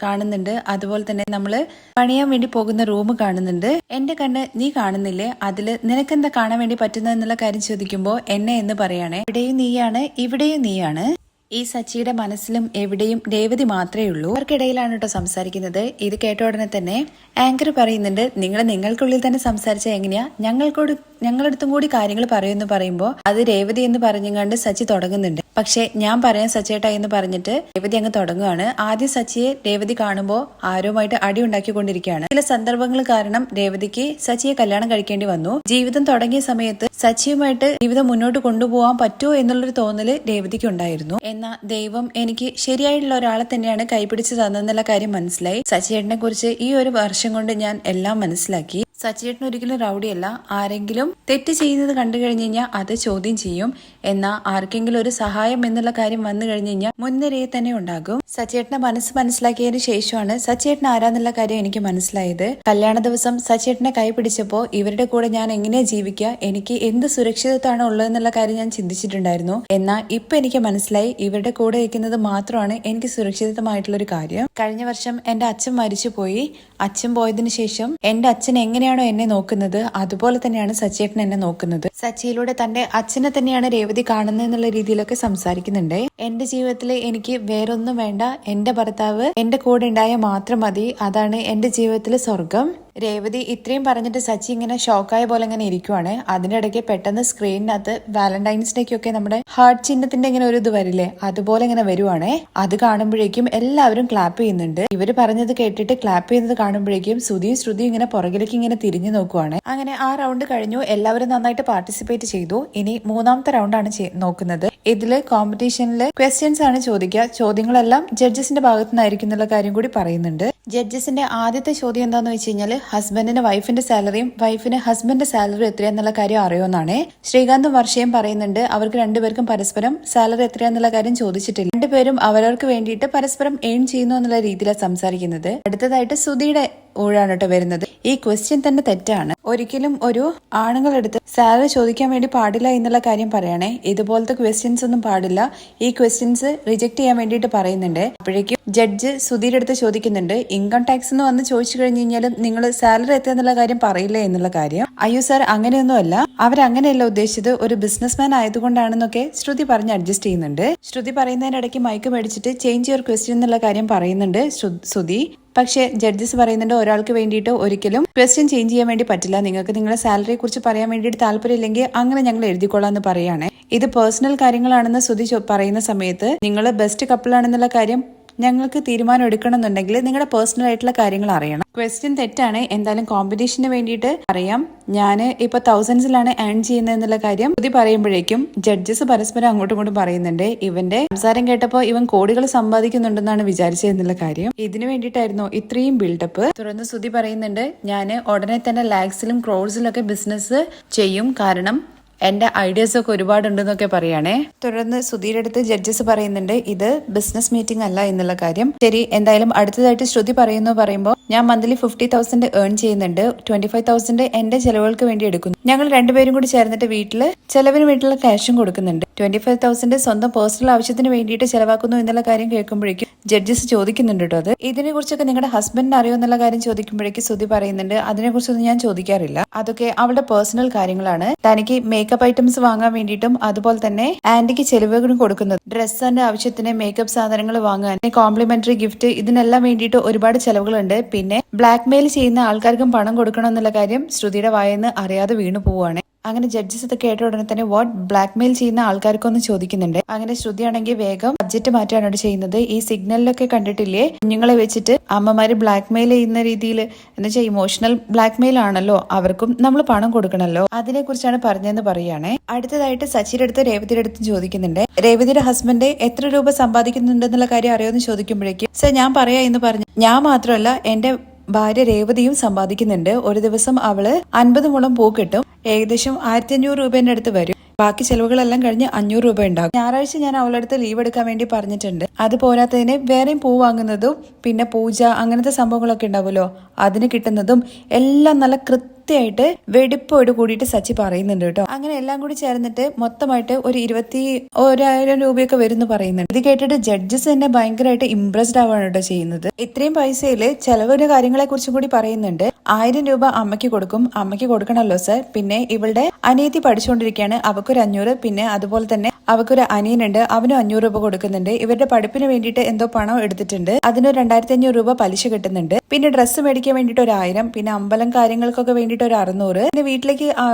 കാണുന്നുണ്ട്. അതുപോലെ തന്നെ നമ്മള് പണിയാൻ വേണ്ടി പോകുന്ന റൂം കാണുന്നുണ്ട്. എന്റെ കണ്ണ് നീ കാണുന്നില്ലേ, അതില് നിനക്കെന്താ കാണാൻ വേണ്ടി പറ്റുന്നത് എന്നുള്ള കാര്യം ചോദിക്കുമ്പോൾ എന്നെ എന്ന് പറയാണ്. ഇവിടെയും നീയാണ്, ഇവിടെയും നീയാണ്. ഈ സച്ചിയുടെ മനസ്സിലും എവിടെയും രേവതി മാത്രമേ ഉള്ളൂ. അവർക്കിടയിലാണ് കേട്ടോ സംസാരിക്കുന്നത്. ഇത് കേട്ട ഉടനെ തന്നെ ആങ്കർ പറയുന്നുണ്ട്, നിങ്ങൾക്കുള്ളിൽ തന്നെ സംസാരിച്ച എങ്ങനെയാ ഞങ്ങളടുത്തും കൂടി കാര്യങ്ങൾ പറയുമെന്ന് പറയുമ്പോൾ അത് രേവതി എന്ന് പറഞ്ഞുകൊണ്ട് സച്ചി തുടങ്ങുന്നുണ്ട്. പക്ഷെ ഞാൻ പറയാൻ സച്ചേട്ടാ എന്ന് പറഞ്ഞിട്ട് രേവതി അങ്ങ് തുടങ്ങുകയാണ്. ആദ്യം സച്ചിയെ രേവതി കാണുമ്പോൾ ആരുമായിട്ട് അടി ഉണ്ടാക്കിക്കൊണ്ടിരിക്കുകയാണ്. ചില സന്ദർഭങ്ങൾ കാരണം രേവതിക്ക് സച്ചിയെ കല്യാണം കഴിക്കേണ്ടി വന്നു. ജീവിതം തുടങ്ങിയ സമയത്ത് സച്ചിയുമായിട്ട് ജീവിതം മുന്നോട്ട് കൊണ്ടുപോകാൻ പറ്റുമോ എന്നുള്ളൊരു തോന്നല് രേവതിക്ക് ഉണ്ടായിരുന്നു. എന്നാൽ ദൈവം എനിക്ക് ശരിയായിട്ടുള്ള ഒരാളെ തന്നെയാണ് കൈപിടിച്ച് തന്നെന്നുള്ള കാര്യം മനസ്സിലായി. സച്ചിയേട്ടനെ കുറിച്ച് ഈ ഒരു വർഷം കൊണ്ട് ഞാൻ എല്ലാം മനസ്സിലാക്കി. സച്ചിയേട്ടൻ ഒരിക്കലും റൗഡിയല്ല. ആരെങ്കിലും തെറ്റ് ചെയ്യുന്നത് കണ്ടു കഴിഞ്ഞു കഴിഞ്ഞാൽ അത് ചോദ്യം ചെയ്യും. എന്നാൽ ആർക്കെങ്കിലും ഒരു സഹായം എന്നുള്ള കാര്യം വന്നു കഴിഞ്ഞു കഴിഞ്ഞാൽ മുൻനിരയെ തന്നെ ഉണ്ടാകും. സച്ചിയേട്ടന്റെ മനസ്സ് മനസ്സിലാക്കിയതിനു ശേഷമാണ് സച്ചിയേട്ടൻ ആരാന്നുള്ള കാര്യം എനിക്ക് മനസ്സിലായത്. കല്യാണ ദിവസം സച്ചിയേട്ടനെ കൈ പിടിച്ചപ്പോ ഇവരുടെ കൂടെ ഞാൻ എങ്ങനെയാ ജീവിക്കുക, എനിക്ക് എന്ത് സുരക്ഷിതത്വമാണ് ഉള്ളതെന്നുള്ള കാര്യം ഞാൻ ചിന്തിച്ചിട്ടുണ്ടായിരുന്നു. എന്നാൽ ഇപ്പൊ എനിക്ക് മനസ്സിലായി ഇവരുടെ കൂടെ ഇരിക്കുന്നത് മാത്രമാണ് എനിക്ക് സുരക്ഷിതമായിട്ടുള്ള ഒരു കാര്യം. കഴിഞ്ഞ വർഷം എന്റെ അച്ഛൻ മരിച്ചുപോയി. അച്ഛൻ പോയതിനു ശേഷം എന്റെ അച്ഛൻ എങ്ങനെയാണോ എന്നെ നോക്കുന്നത് അതുപോലെ തന്നെയാണ് സച്ചിയേട്ടൻ എന്നെ നോക്കുന്നത്. സച്ചിയിലൂടെ തന്റെ അച്ഛനെ തന്നെയാണ് രേവതി കാണുന്നത് എന്നുള്ള രീതിയിലൊക്കെ സംസാരിക്കുന്നുണ്ട്. എന്റെ ജീവിതത്തിൽ എനിക്ക് വേറൊന്നും വേണ്ട, എന്റെ ഭർത്താവ് എന്റെ കൂടെ ഉണ്ടായാൽ മാത്രം മതി, അതാണ് എന്റെ ജീവിതത്തിലെ സ്വർഗം. രേവതി ഇത്രയും പറഞ്ഞിട്ട് സച്ചി ഇങ്ങനെ ഷോക്കായ പോലെ ഇങ്ങനെ ഇരിക്കുവാണ്. അതിനിടയ്ക്ക് പെട്ടെന്ന് സ്ക്രീനിനകത്ത് വാലന്റൈൻസ് ഡേക്കൊക്കെ നമ്മുടെ ഹാർട്ട് ചിഹ്നത്തിന്റെ ഇങ്ങനെ ഒരു ഇത് വരില്ലേ, അതുപോലെ ഇങ്ങനെ വരുവാണ്. അത് കാണുമ്പോഴേക്കും എല്ലാവരും ക്ലാപ്പ് ചെയ്യുന്നുണ്ട്. ഇവര് പറഞ്ഞത് കേട്ടിട്ട് ക്ലാപ്പ് ചെയ്യുന്നത് കാണുമ്പോഴേക്കും ശ്രുതിയും ഇങ്ങനെ പുറകിലേക്ക് ഇങ്ങനെ തിരിഞ്ഞു നോക്കുവാണ്. അങ്ങനെ ആ റൗണ്ട് കഴിഞ്ഞു. എല്ലാവരും നന്നായിട്ട് പാർട്ടിസിപ്പേറ്റ് ചെയ്തു. ഇനി മൂന്നാമത്തെ റൗണ്ടാണ് നോക്കുന്നത്. ഇതില് കോമ്പറ്റീഷനിൽ ക്വസ്റ്റ്യൻസ് ആണ് ചോദിക്കുക. ചോദ്യങ്ങളെല്ലാം ജഡ്ജസിന്റെ ഭാഗത്തു നിന്നായിരിക്കും എന്നുള്ള കാര്യം കൂടി പറയുന്നുണ്ട്. ജഡ്ജസിന്റെ ആദ്യത്തെ ചോദ്യം എന്താന്ന് വെച്ച് കഴിഞ്ഞാൽ ഹസ്ബൻഡിന് വൈഫിന്റെ സാലറിയും വൈഫിന് ഹസ്ബൻഡിന്റെ സാലറി എത്രയാന്നുള്ള കാര്യം അറിയുമെന്നാണ്. ശ്രീകാന്തും വർഷയും പറയുന്നുണ്ട് അവർക്ക് രണ്ടുപേർക്കും പരസ്പരം സാലറി എത്രയാന്നുള്ള കാര്യം ചോദിച്ചിട്ടില്ല. രണ്ടുപേരും അവരവർക്ക് വേണ്ടിയിട്ട് പരസ്പരം ഏൺ ചെയ്യുന്നു എന്നുള്ള രീതിയിലാണ് സംസാരിക്കുന്നത്. അടുത്തതായിട്ട് സുധിയുടെ ഊഴാണ് കേട്ടോ വരുന്നത്. ഈ ക്വസ്റ്റ്യൻ തന്നെ തെറ്റാണ്. ഒരിക്കലും ഒരു ആണുങ്ങളെടുത്ത് സാലറി ചോദിക്കാൻ വേണ്ടി പാടില്ല എന്നുള്ള കാര്യം പറയണേ. ഇതുപോലത്തെ ക്വസ്റ്റ്യൻസ് ഒന്നും പാടില്ല. ഈ ക്വസ്റ്റ്യൻസ് റിജക്ട് ചെയ്യാൻ വേണ്ടിയിട്ട് പറയുന്നുണ്ട്. അപ്പോഴേക്കും ജഡ്ജ് സുധീരുടെ അടുത്ത് ചോദിക്കുന്നുണ്ട്, ഇൻകം ടാക്സ് എന്ന് വന്ന് ചോദിച്ചു കഴിഞ്ഞു കഴിഞ്ഞാലും നിങ്ങൾ സാലറി എത്രയെന്നുള്ള കാര്യം പറയില്ല എന്നുള്ള കാര്യം. അയ്യോ സാർ, അങ്ങനെയൊന്നുമല്ല, അവരങ്ങനെയല്ല ഉദ്ദേശിച്ചത്, ഒരു ബിസിനസ്മാൻ ആയതുകൊണ്ടാണെന്നൊക്കെ ശ്രുതി പറഞ്ഞ് അഡ്ജസ്റ്റ് ചെയ്യുന്നുണ്ട്. ശ്രുതി പറയുന്നതിനിടയ്ക്ക് മൈക്ക് മേടിച്ചിട്ട് ചേഞ്ച് യുവർ ക്വസ്റ്റ്യൻ എന്നുള്ള കാര്യം പറയുന്നുണ്ട് സുധി. പക്ഷേ ജഡ്ജസ് പറയുന്നുണ്ട് ഒരാൾക്ക് വേണ്ടിയിട്ട് ഒരിക്കലും ക്വസ്റ്റ്യൻ ചേഞ്ച് ചെയ്യാൻ വേണ്ടി പറ്റില്ല. നിങ്ങൾക്ക് നിങ്ങളുടെ സാലറിയെ കുറിച്ച് പറയാൻ വേണ്ടിയിട്ട് താല്പര്യമില്ലെങ്കിൽ അങ്ങനെ ഞങ്ങൾ എഴുതിക്കൊള്ളാന്ന് പറയാണ്. ഇത് പേഴ്സണൽ കാര്യങ്ങളാണെന്ന് സുധി പറയുന്ന സമയത്ത് നിങ്ങൾ ബെസ്റ്റ് കപ്പിളാണെന്നുള്ള കാര്യം ഞങ്ങൾക്ക് തീരുമാനം എടുക്കണമെന്നുണ്ടെങ്കിൽ നിങ്ങളുടെ പേഴ്സണൽ ആയിട്ടുള്ള കാര്യങ്ങൾ അറിയണം. ക്വസ്റ്റ്യൻ തെറ്റാണ്. എന്തായാലും കോമ്പറ്റീഷന് വേണ്ടിയിട്ട് അറിയാം. ഞാൻ ഇപ്പൊ തൗസൻഡ്സിലാണ് ഏൺ ചെയ്യുന്നത് എന്നുള്ള കാര്യം സുധി പറയുമ്പോഴേക്കും ജഡ്ജസ് പരസ്പരം അങ്ങോട്ടും ഇങ്ങോട്ടും പറയുന്നുണ്ട്. ഇവന്റെ സംസാരം കേട്ടപ്പോൾ ഇവൻ കോടികൾ സമ്പാദിക്കുന്നുണ്ടെന്നാണ് വിചാരിച്ചതെന്നുള്ള കാര്യം. ഇതിനു വേണ്ടിയിട്ടായിരുന്നു ഇത്രയും ബിൽഡപ്പ്. തുടർന്ന് സുധി പറയുന്നുണ്ട്, ഞാൻ ഉടനെ തന്നെ ലാക്സിലും ക്രോഡ്സിലും ഒക്കെ ബിസിനസ് ചെയ്യും, കാരണം എന്റെ ഐഡിയാസ് ഒക്കെ ഒരുപാടുണ്ടെന്നൊക്കെ പറയാണേ. തുടർന്ന് സുധീരുടെ അടുത്ത് ജഡ്ജസ് പറയുന്നുണ്ട് ഇത് ബിസിനസ് മീറ്റിംഗ് അല്ല എന്നുള്ള കാര്യം. ശരി, എന്തായാലും അടുത്തതായിട്ട് ശ്രുതി പറയുമ്പോൾ ഞാൻ മന്ത്ലി 50,000 ഏൺ ചെയ്യുന്നുണ്ട്. 25,000 എന്റെ ചെലവുകൾക്ക് വേണ്ടി എടുക്കുന്നു. ഞങ്ങൾ രണ്ടുപേരും കൂടി ചേർന്നിട്ട് വീട്ടില് ചെലവിന് വേണ്ടിയുള്ള ക്യാഷും കൊടുക്കുന്നുണ്ട്. 25,000 സ്വന്തം പേഴ്സണൽ ആവശ്യത്തിന് വേണ്ടിയിട്ട് ചെലവാക്കുന്നു എന്നുള്ള കാര്യം കേൾക്കുമ്പോഴേക്കും ജഡ്ജസ് ചോദിക്കുന്നുണ്ട് കേട്ടോ. അത് ഇതിനെ കുറിച്ചൊക്കെ നിങ്ങളുടെ ഹസ്ബൻഡിന് അറിയോ എന്നുള്ള കാര്യം ചോദിക്കുമ്പോഴേക്കും സുധി പറയുന്നുണ്ട് അതിനെ കുറിച്ചൊന്നും ഞാൻ ചോദിക്കാറില്ല, അതൊക്കെ അവളുടെ പേഴ്സണൽ കാര്യങ്ങളാണ്. തനിക്ക് മേക്കപ്പ് ഐറ്റംസ് വാങ്ങാൻ വേണ്ടിയിട്ടും അതുപോലെ തന്നെ ആന്റിക്ക് ചെലവുകളും കൊടുക്കുന്നത്, ഡ്രസ്സിന്റെ ആവശ്യത്തിന് മേക്കപ്പ് സാധനങ്ങൾ വാങ്ങാൻ, കോംപ്ലിമെന്ററി ഗിഫ്റ്റ്, ഇതിനെല്ലാം വേണ്ടിയിട്ട് ഒരുപാട് ചെലവുകളുണ്ട്. പിന്നെ ബ്ലാക്ക് മെയിൽ ചെയ്യുന്ന ആൾക്കാർക്കും പണം കൊടുക്കണം എന്നുള്ള കാര്യം ശ്രുതിയുടെ വായെന്ന് അറിയാതെ വീണു പോവുകയാണ്. അങ്ങനെ ജഡ്ജസ് ഇത് കേട്ട ഉടനെ തന്നെ വാട്ട് ബ്ലാക്ക് മെയിൽ ചെയ്യുന്ന ആൾക്കാർക്കൊന്ന് ചോദിക്കുന്നുണ്ട്. അങ്ങനെ ശ്രുതിയാണെങ്കിൽ വേഗം സബ്ജക്ട് മാറ്റാണ് ചെയ്യുന്നത്. ഈ സിഗ്നലിലൊക്കെ കണ്ടിട്ടില്ലേ കുഞ്ഞുങ്ങളെ വെച്ചിട്ട് അമ്മമാര് ബ്ലാക്ക് മെയിൽ ചെയ്യുന്ന രീതിയിൽ, എന്ന് വെച്ചാൽ ഇമോഷണൽ ബ്ലാക്ക് മെയിൽ ആണല്ലോ, അവർക്കും നമ്മൾ പണം കൊടുക്കണമല്ലോ, അതിനെ കുറിച്ചാണ് പറഞ്ഞതെന്ന് പറയുകയാണെ. അടുത്തതായിട്ട് സച്ചിയുടെ അടുത്ത് രേവതിയുടെ അടുത്ത് ചോദിക്കുന്നുണ്ട്, രേവതിയുടെ ഹസ്ബൻഡ് എത്ര രൂപ സമ്പാദിക്കുന്നുണ്ടെന്നുള്ള കാര്യം അറിയാമെന്ന് ചോദിക്കുമ്പോഴേക്കും സർ ഞാൻ പറയാ എന്ന് പറഞ്ഞു. ഞാൻ മാത്രമല്ല എന്റെ ഭാര്യ രേവതിയും സമ്പാദിക്കുന്നുണ്ട്. ഒരു ദിവസം അവള് 50 മുളം പൂ കിട്ടും, ഏകദേശം 1,500 രൂപേന്റെ അടുത്ത് വരും. ബാക്കി ചെലവുകളെല്ലാം കഴിഞ്ഞ് 500 രൂപ ഉണ്ടാകും. ഞായറാഴ്ച ഞാൻ അവളുടെ അടുത്ത് ലീവ് എടുക്കാൻ വേണ്ടി പറഞ്ഞിട്ടുണ്ട്. അത് പോരാത്തതിന് വേറെയും പൂ വാങ്ങുന്നതും പിന്നെ പൂജ അങ്ങനത്തെ സംഭവങ്ങളൊക്കെ ഉണ്ടാവുമല്ലോ, അതിന് കിട്ടുന്നതും എല്ലാം നല്ല കൃത്യമായിട്ട് വെടിപ്പോട് കൂടിയിട്ട് സച്ചി പറയുന്നുണ്ട് കേട്ടോ. അങ്ങനെ എല്ലാം കൂടി ചേർന്നിട്ട് മൊത്തമായിട്ട് ഒരു 21,000 രൂപയൊക്കെ വരുന്നു പറയുന്നുണ്ട്. ഇത് കേട്ടിട്ട് ജഡ്ജസ് തന്നെ ഭയങ്കരമായിട്ട് ഇംപ്രസ്ഡ് ആവാണ് കേട്ടോ ചെയ്യുന്നത്. ഇത്രയും പൈസയില് ചെലവിന്റെ കാര്യങ്ങളെ കുറിച്ചും കൂടി പറയുന്നുണ്ട്. 1000 രൂപ അമ്മയ്ക്ക് കൊടുക്കും, അമ്മയ്ക്ക് കൊടുക്കണല്ലോ സർ. പിന്നെ ഇവളുടെ അനിയത്തി പഠിച്ചുകൊണ്ടിരിക്കുകയാണ്, അവക്കൊരു 500, പിന്നെ അതുപോലെ തന്നെ അവക്കൊരു അനിയനുണ്ട്, അവനും 500 രൂപ കൊടുക്കുന്നുണ്ട്. ഇവരുടെ പഠിപ്പിന് വേണ്ടിയിട്ട് എന്തോ പണം എടുത്തിട്ടുണ്ട്, അതിന് 2,500 രൂപ പലിശ കിട്ടുന്നുണ്ട്. പിന്നെ ഡ്രസ്സ് മേടിക്കാൻ വേണ്ടിയിട്ട് 1,000, പിന്നെ അമ്പലം കാര്യങ്ങൾക്കൊക്കെ വേണ്ടിയിട്ട് ഒരു 600, പിന്നെ വീട്ടിലേക്ക്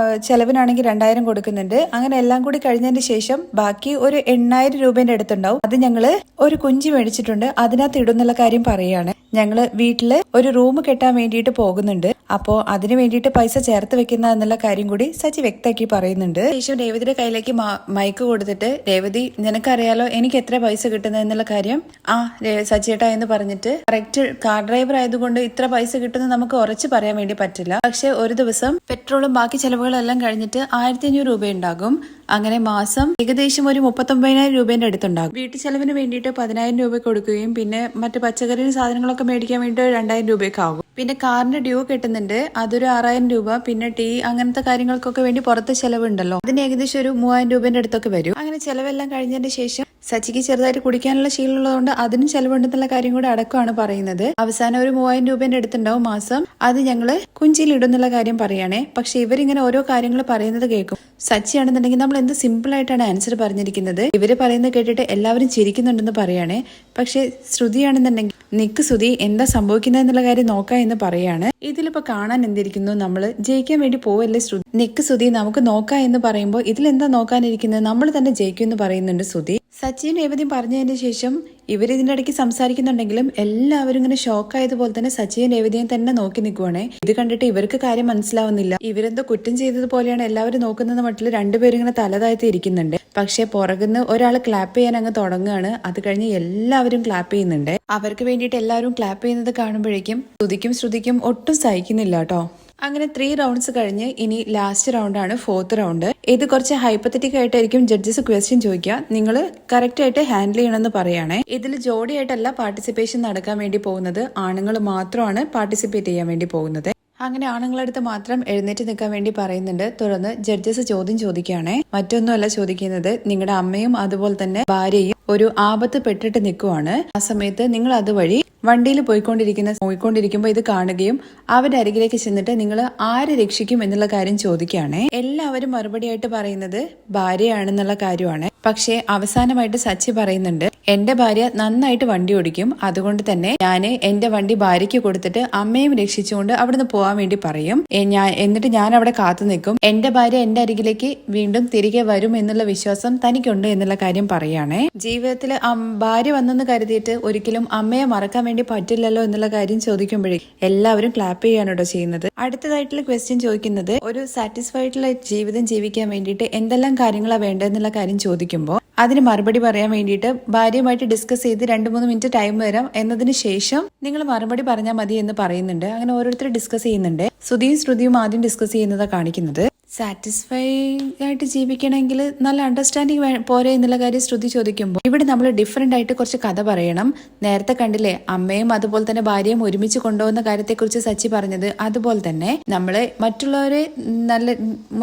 ചെലവിനാണെങ്കിൽ 2,000 കൊടുക്കുന്നുണ്ട്. അങ്ങനെ എല്ലാം കൂടി കഴിഞ്ഞതിന് ശേഷം ബാക്കി ഒരു 8,000 രൂപേന്റെ അടുത്തുണ്ടാവും. അത് ഞങ്ങള് ഒരു കുഞ്ചി മേടിച്ചിട്ടുണ്ട്, അതിനകത്ത് ഇടുന്നുള്ള കാര്യം പറയാണ്. ഞങ്ങള് വീട്ടില് ഒരു റൂം കെട്ടാൻ വേണ്ടിയിട്ട് പോകുന്നുണ്ട്. അപ്പോ അതിന് വേണ്ടിയിട്ട് പൈസ ചേർത്ത് വെക്കുന്ന എന്നുള്ള കാര്യം കൂടി സച്ചി വ്യക്തമാക്കി പറയുന്നുണ്ട്. ശേഷം രേവതിയുടെ കയ്യിലേക്ക് മൈക്ക് കൊടുത്തിട്ട്, രേവതി നിനക്കറിയാലോ എനിക്ക് എത്ര പൈസ കിട്ടുന്നത് എന്നുള്ള കാര്യം. സച്ചിയേട്ടാ എന്ന് പറഞ്ഞിട്ട്, കറക്റ്റ് കാർ ഡ്രൈവർ ആയതുകൊണ്ട് ഇത്ര പൈസ കിട്ടുന്നത് നമുക്ക് ഉറച്ചു പറയാൻ വേണ്ടി പറ്റില്ല. പക്ഷെ ഒരു ദിവസം പെട്രോളും ബാക്കി ചെലവുകളെല്ലാം കഴിഞ്ഞിട്ട് 1500 രൂപ ഉണ്ടാകും. അങ്ങനെ മാസം ഏകദേശം ഒരു 39,000 രൂപേന്റെ അടുത്തുണ്ടാകും. വീട്ടു ചെലവിന് വേണ്ടിയിട്ട് 10,000 രൂപ കൊടുക്കുകയും പിന്നെ മറ്റു പച്ചക്കറി സാധനങ്ങളൊക്കെ മേടിക്കാൻ വേണ്ടി 2,000 രൂപയൊക്കെ ആകും. പിന്നെ കാറിന്റെ ഡ്യൂ കിട്ടുന്നുണ്ട്, അതൊരു 6,000 രൂപ. പിന്നെ ടീ അങ്ങനത്തെ കാര്യങ്ങൾക്കൊക്കെ വേണ്ടി പുറത്ത് ചെലവുണ്ടല്ലോ, അതിന് ഏകദേശം ഒരു 3,000 രൂപേന്റെ അടുത്തൊക്കെ വരും. അങ്ങനെ ചെലവെല്ലാം കഴിഞ്ഞതിന് ശേഷം സച്ചിക്ക് ചെറുതായിട്ട് കുടിക്കാനുള്ള ശീലമുള്ളതുകൊണ്ട് അതിനും ചെലവുണ്ടെന്നുള്ള കാര്യം കൂടെ അടക്കമാണ് പറയുന്നത്. അവസാനം ഒരു 3,000 രൂപേന്റെ അടുത്തുണ്ടാവും മാസം. അത് ഞങ്ങള് കുഞ്ചിയിലിടുന്നുള്ള കാര്യം പറയുകയാണേ. പക്ഷെ ഇവരിങ്ങനെ ഓരോ കാര്യങ്ങൾ പറയുന്നത് കേൾക്കും. സച്ചിയാണെന്നുണ്ടെങ്കിൽ നമ്മൾ എന്ത് സിമ്പിൾ ആയിട്ടാണ് ആൻസർ പറഞ്ഞിരിക്കുന്നത്. ഇവര് പറയുന്നത് കേട്ടിട്ട് എല്ലാവരും ചിരിക്കുന്നുണ്ടെന്ന് പറയുകയാണേ. പക്ഷെ ശ്രുതിയാണെന്നുണ്ടെങ്കിൽ നിക്ക് ശ്രുതി എന്താ സംഭവിക്കുന്നത് എന്നുള്ള കാര്യം നോക്കാം എന്ന് പറയാണ്. ഇതിലിപ്പോ കാണാൻ എന്തിരിക്കുന്നു, നമ്മള് ജയിക്കാൻ വേണ്ടി പോവല്ലേ ശ്രുതി. നിക്ക് ശ്രുതി നമുക്ക് നോക്കാം എന്ന് പറയുമ്പോൾ ഇതിലെന്താ നോക്കാനിരിക്കുന്നത്, നമ്മൾ തന്നെ ജയിക്കും എന്ന് പറയുന്നുണ്ട് ശ്രുതി. സച്ചിൻ രേവതിയും പറഞ്ഞതിന് ശേഷം ഇവരിതിന്റെ ഇടയ്ക്ക് സംസാരിക്കുന്നുണ്ടെങ്കിലും എല്ലാവരും ഇങ്ങനെ ഷോക്കായതുപോലെ തന്നെ സച്ചിയും രേവതിയും തന്നെ നോക്കി നിൽക്കുവാണേ. ഇത് കണ്ടിട്ട് ഇവർക്ക് കാര്യം മനസ്സിലാവുന്നില്ല. ഇവരെന്തോ കുറ്റം ചെയ്തതുപോലെയാണ് എല്ലാവരും നോക്കുന്നത് മട്ടിൽ രണ്ടുപേരും ഇങ്ങനെ തലതാഴ്ത്തി ഇരിക്കുന്നുണ്ട്. പക്ഷെ പുറകുന്ന് ഒരാൾ ക്ലാപ്പ് ചെയ്യാൻ അങ്ങ് തുടങ്ങുകയാണ്. അത് കഴിഞ്ഞ് എല്ലാവരും ക്ലാപ്പ് ചെയ്യുന്നുണ്ട്. അവർക്ക് വേണ്ടിയിട്ട് എല്ലാവരും ക്ലാപ്പ് ചെയ്യുന്നത് കാണുമ്പോഴേക്കും ശ്രുതിക്കും ഒട്ടും സഹിക്കുന്നില്ല കേട്ടോ. അങ്ങനെ 3 റൗണ്ട്സ് കഴിഞ്ഞ് ഇനി ലാസ്റ്റ് റൗണ്ടാണ് 4th റൗണ്ട്. ഇത് കുറച്ച് ഹൈപ്പത്തറ്റിക് ആയിട്ടായിരിക്കും ജഡ്ജസ് ക്വസ്റ്റ്യൻ ചോദിക്കുക. നിങ്ങൾ കറക്റ്റ് ആയിട്ട് ഹാൻഡിൽ ചെയ്യണമെന്ന് പറയുകയാണെ. ഇതിൽ ജോഡിയായിട്ടല്ല പാർട്ടിസിപ്പേഷൻ നടക്കാൻ വേണ്ടി പോകുന്നത്, ആണുങ്ങൾ മാത്രമാണ് പാർട്ടിസിപ്പേറ്റ് ചെയ്യാൻ വേണ്ടി പോകുന്നത്. അങ്ങനെ ആണുങ്ങളടുത്ത് മാത്രം എഴുന്നേറ്റ് നിൽക്കാൻ വേണ്ടി പറയുന്നുണ്ട്. തുടർന്ന് ജഡ്ജസ് ചോദ്യം ചോദിക്കുകയാണെ. മറ്റൊന്നുമല്ല ചോദിക്കുന്നത്, നിങ്ങളുടെ അമ്മയും അതുപോലെ തന്നെ ഭാര്യയും ഒരു ആപത്ത് പെട്ടിട്ട് നിൽക്കുവാണ്. ആ സമയത്ത് നിങ്ങൾ അതുവഴി വണ്ടിയിൽ പോയിക്കൊണ്ടിരിക്കുമ്പോൾ ഇത് കാണുകയും അവരുടെ അരികിലേക്ക് ചെന്നിട്ട് നിങ്ങൾ ആരെ രക്ഷിക്കും എന്നുള്ള കാര്യം ചോദിക്കുകയാണ്. എല്ലാവരും മറുപടിയായിട്ട് പറയുന്നത് ഭാര്യയാണെന്നുള്ള കാര്യമാണ്. പക്ഷെ അവസാനമായിട്ട് സച്ചി പറയുന്നുണ്ട്, എന്റെ ഭാര്യ നന്നായിട്ട് വണ്ടി ഓടിക്കും, അതുകൊണ്ട് തന്നെ ഞാൻ എന്റെ വണ്ടി ഭാര്യയ്ക്ക് കൊടുത്തിട്ട് അമ്മയും രക്ഷിച്ചുകൊണ്ട് അവിടുന്ന് പോകാൻ വേണ്ടി പറയും. എന്നിട്ട് ഞാൻ അവിടെ കാത്തു നിൽക്കും. എന്റെ ഭാര്യ എന്റെ അരികിലേക്ക് വീണ്ടും തിരികെ വരും എന്നുള്ള വിശ്വാസം തനിക്കുണ്ട് എന്നുള്ള കാര്യം പറയാണ്. ജീവിതത്തിൽ ഭാര്യ വന്നെന്ന് കരുതിയിട്ട് ഒരിക്കലും അമ്മയെ മറക്കാൻ വേണ്ടി പറ്റില്ലല്ലോ എന്നുള്ള കാര്യം ചോദിക്കുമ്പോഴേ എല്ലാവരും ക്ലാപ്പ് ചെയ്യാണ് കേട്ടോ ചെയ്യുന്നത്. അടുത്തതായിട്ടുള്ള ക്വസ്റ്റ്യൻ ചോദിക്കുന്നത്, ഒരു സാറ്റിസ്ഫൈഡുള്ള ജീവിതം ജീവിക്കാൻ വേണ്ടിയിട്ട് എന്തെല്ലാം കാര്യങ്ങളാണ് വേണ്ടതെന്നുള്ള കാര്യം ചോദിക്കുമ്പോൾ അതിന് മറുപടി പറയാൻ വേണ്ടിയിട്ട് ഭാര്യയുമായിട്ട് ഡിസ്കസ് ചെയ്ത് 2-3 മിനിറ്റ് ടൈം വരാം എന്നതിന് ശേഷം നിങ്ങൾ മറുപടി പറഞ്ഞാൽ മതി എന്ന് പറയുന്നുണ്ട്. അങ്ങനെ ഓരോരുത്തർ ഡിസ്കസ് ചെയ്യുന്നുണ്ട്. ശ്രുതിയും ആദ്യം ഡിസ്കസ് ചെയ്യുന്നതാണ് കാണിക്കുന്നത്. സാറ്റിസ്ഫൈ ആയിട്ട് ജീവിക്കണമെങ്കിൽ നല്ല അണ്ടർസ്റ്റാൻഡിങ് പോരെ എന്നുള്ള കാര്യം ശ്രുതി ചോദിക്കുമ്പോൾ ഇവിടെ നമ്മൾ ഡിഫറെന്റ് ആയിട്ട് കുറച്ച് കഥ പറയണം. നേരത്തെ കണ്ടില്ലേ അമ്മയും അതുപോലെ തന്നെ ഭാര്യയും ഒരുമിച്ച് കൊണ്ടുപോകുന്ന കാര്യത്തെക്കുറിച്ച് സച്ചി പറഞ്ഞത്. അതുപോലെ തന്നെ നമ്മള്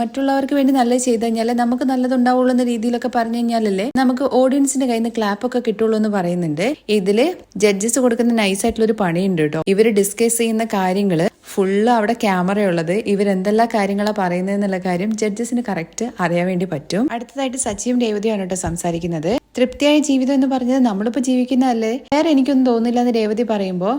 മറ്റുള്ളവർക്ക് വേണ്ടി നല്ലത് ചെയ്ത് കഴിഞ്ഞാൽ നമുക്ക് നല്ലതുണ്ടാവുള്ളൂ എന്ന രീതിയിലൊക്കെ പറഞ്ഞു കഴിഞ്ഞാലല്ലേ നമുക്ക് ഓഡിയൻസിന്റെ കയ്യിൽ നിന്ന് ക്ലാപ്പ് ഒക്കെ കിട്ടുള്ളൂ എന്ന് പറയുന്നുണ്ട്. ഇതില് ജഡ്ജസ് കൊടുക്കുന്ന നൈസായിട്ടുള്ള ഒരു പണിയുണ്ട് കേട്ടോ. ഇവര് ഡിസ്കസ് ചെയ്യുന്ന കാര്യങ്ങള് ഫുള്ള് അവിടെ ക്യാമറയുള്ളത്, ഇവരെന്തെല്ലാം കാര്യങ്ങളാണ് പറയുന്നതെന്നുള്ള കാര്യം ജഡ്ജസിന് കറക്റ്റ് അറിയാൻ വേണ്ടി പറ്റും. അടുത്തതായിട്ട് സച്ചിയും രേവതിയാണ് കേട്ടോ സംസാരിക്കുന്നത്. തൃപ്തിയായ ജീവിതം എന്ന് പറഞ്ഞത് നമ്മളിപ്പോ ജീവിക്കുന്നതല്ലേ, വേറെ എനിക്കൊന്നും തോന്നില്ല എന്ന് രേവതി പറയുമ്പോ,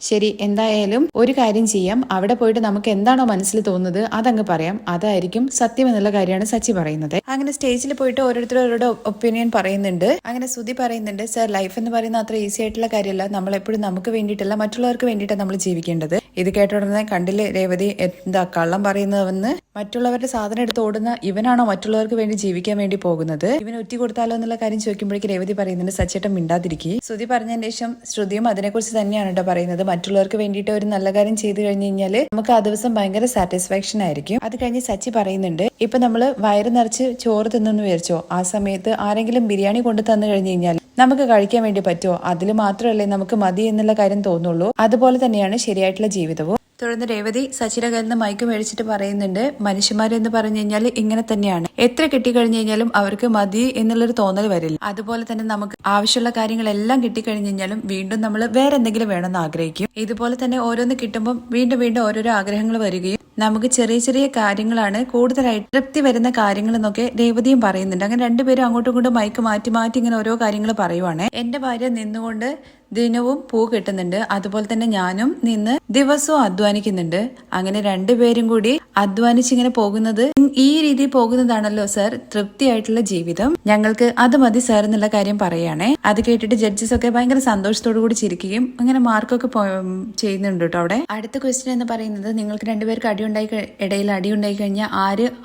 ശരി എന്തായാലും ഒരു കാര്യം ചെയ്യാം, അവിടെ പോയിട്ട് നമുക്ക് എന്താണോ മനസ്സിൽ തോന്നുന്നത് അതങ്ങ് പറയാം, അതായിരിക്കും സത്യം എന്നുള്ള കാര്യമാണ് സച്ചി പറയുന്നത്. അങ്ങനെ സ്റ്റേജിൽ പോയിട്ട് ഓരോരുത്തരുടെ ഒപ്പീനിയൻ പറയുന്നുണ്ട്. അങ്ങനെ ശ്രുതി പറയുന്നുണ്ട്, സർ ലൈഫ് എന്ന് പറയുന്ന അത്ര ഈസി ആയിട്ടുള്ള കാര്യമല്ല, നമ്മളെപ്പോഴും നമുക്ക് വേണ്ടിയിട്ടല്ല മറ്റുള്ളവർക്ക് വേണ്ടിയിട്ടാണ് നമ്മൾ ജീവിക്കേണ്ടത്. ഇത് കേട്ട ഉടനെ കണ്ടില്ലേ രേവതി എന്താ കള്ളം പറയുന്നതെന്ന്, മറ്റുള്ളവരുടെ സാധനം എടുത്ത് ഓടുന്ന ഇവനാണോ മറ്റുള്ളവർക്ക് വേണ്ടി ജീവിക്കാൻ വേണ്ടി പോകുന്നത്, ഇവന് ഒറ്റ കൊടുത്താലോ എന്നുള്ള കാര്യം ചോദിക്കുമ്പോഴേക്ക് രേവതി പറയുന്നുണ്ട് സച്ചേട്ടൻ മിണ്ടാതിരിക്കുക. ശ്രുതി പറഞ്ഞതിന് ശേഷം ശ്രുതിയും അതിനെക്കുറിച്ച് തന്നെയാണ് കേട്ടോ പറയുന്നത്. മറ്റുള്ളവർക്ക് വേണ്ടിയിട്ട് ഒരു നല്ല കാര്യം ചെയ്തു കഴിഞ്ഞു കഴിഞ്ഞാൽ നമുക്ക് ആ ദിവസം ഭയങ്കര സാറ്റിസ്ഫാക്ഷൻ ആയിരിക്കും. അത് കഴിഞ്ഞ് സച്ചി പറയുന്നുണ്ട്, ഇപ്പൊ നമ്മള് വയറ് നിറച്ച് ചോറ് തിന്നെന്ന് വിചാരിച്ചോ, ആ സമയത്ത് ആരെങ്കിലും ബിരിയാണി കൊണ്ട് തന്നു കഴിഞ്ഞു കഴിഞ്ഞാൽ നമുക്ക് കഴിക്കാൻ വേണ്ടി പറ്റുമോ, അതിൽ മാത്രമല്ലേ നമുക്ക് മതി എന്നുള്ള കാര്യം തോന്നുള്ളൂ. അതുപോലെ തന്നെയാണ് ശരിയായിട്ടുള്ള ജീവിതവും. തുടർന്ന് രേവതി സച്ചിയുടെ കയ്യിൽ നിന്ന് മൈക്ക് മേടിച്ചിട്ട് പറയുന്നുണ്ട്, മനുഷ്യന്മാരെന്ന് പറഞ്ഞു കഴിഞ്ഞാൽ ഇങ്ങനെ തന്നെയാണ്, എത്ര കിട്ടിക്കഴിഞ്ഞു കഴിഞ്ഞാലും അവർക്ക് മതി എന്നുള്ളൊരു തോന്നൽ വരില്ല. അതുപോലെ തന്നെ നമുക്ക് ആവശ്യമുള്ള കാര്യങ്ങളെല്ലാം കിട്ടിക്കഴിഞ്ഞു കഴിഞ്ഞാലും വീണ്ടും നമ്മൾ വേറെ എന്തെങ്കിലും വേണമെന്ന് ആഗ്രഹിക്കും. ഇതുപോലെ തന്നെ ഓരോന്ന് കിട്ടുമ്പോൾ വീണ്ടും ഓരോരോ ആഗ്രഹങ്ങൾ വരികയും നമുക്ക് ചെറിയ ചെറിയ കാര്യങ്ങളാണ് കൂടുതലായിട്ട് തൃപ്തി വരുന്ന കാര്യങ്ങൾ എന്നൊക്കെ രേവതിയും പറയുന്നുണ്ട്. അങ്ങനെ രണ്ടുപേരും അങ്ങോട്ടും ഇങ്ങോട്ടും മൈക്ക് മാറ്റി ഇങ്ങനെ ഓരോ കാര്യങ്ങൾ പറയുവാണ്. എന്റെ ഭാര്യ നിന്നുകൊണ്ട് ദിനവും പൂ കിട്ടുന്നുണ്ട്, അതുപോലെ തന്നെ ഞാനും നിന്ന് ദിവസവും അധ്വാനിക്കുന്നുണ്ട്. അങ്ങനെ രണ്ടുപേരും കൂടി അധ്വാനിച്ചിങ്ങനെ പോകുന്നത്, ഈ രീതി പോകുന്നതാണല്ലോ സർ തൃപ്തിയായിട്ടുള്ള ജീവിതം, ഞങ്ങൾക്ക് അത് മതി സാർ എന്നുള്ള കാര്യം പറയുകയാണേ. അത് കേട്ടിട്ട് ജഡ്ജസ് ഒക്കെ ഭയങ്കര സന്തോഷത്തോടു കൂടി ചിരിക്കുകയും അങ്ങനെ മാർക്കൊക്കെ ചെയ്യുന്നുണ്ട് കേട്ടോ. അവിടെ അടുത്ത ക്വസ്റ്റ്യൻ എന്ന് പറയുന്നത്, നിങ്ങൾക്ക് രണ്ടുപേർക്ക് ഇടയിൽ അടിയുണ്ടായി കഴിഞ്ഞാൽ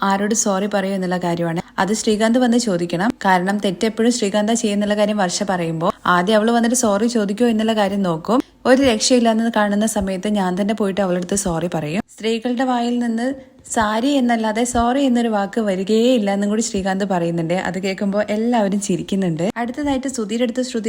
ആരോട് സോറി പറയൂ എന്നുള്ള കാര്യമാണ്. അത് ശ്രീകാന്ത് വന്ന് ചോദിക്കണം. കാരണം തെറ്റെപ്പോഴും ശ്രീകാന്ത ചെയ്യുന്നുള്ള കാര്യം വർഷ പറയുമ്പോൾ ആദ്യം അവള് വന്നിട്ട് സോറി ചോദിക്കോ എന്നുള്ള കാര്യം നോക്കും. ഒരു രക്ഷയില്ലാന്ന് കാണുന്ന സമയത്ത് ഞാൻ തന്നെ പോയിട്ട് അവളടുത്ത് സോറി പറയും. സ്ത്രീകളുടെ വായിൽ നിന്ന് സാരി എന്നല്ലാതെ സോറി എന്നൊരു വാക്ക് വരികയേ ഇല്ല എന്നും കൂടി ശ്രീകാന്ത് പറയുന്നുണ്ട്. അത് കേൾക്കുമ്പോൾ എല്ലാവരും ചിരിക്കുന്നുണ്ട്. അടുത്തതായിട്ട് ശ്രുതിയുടെ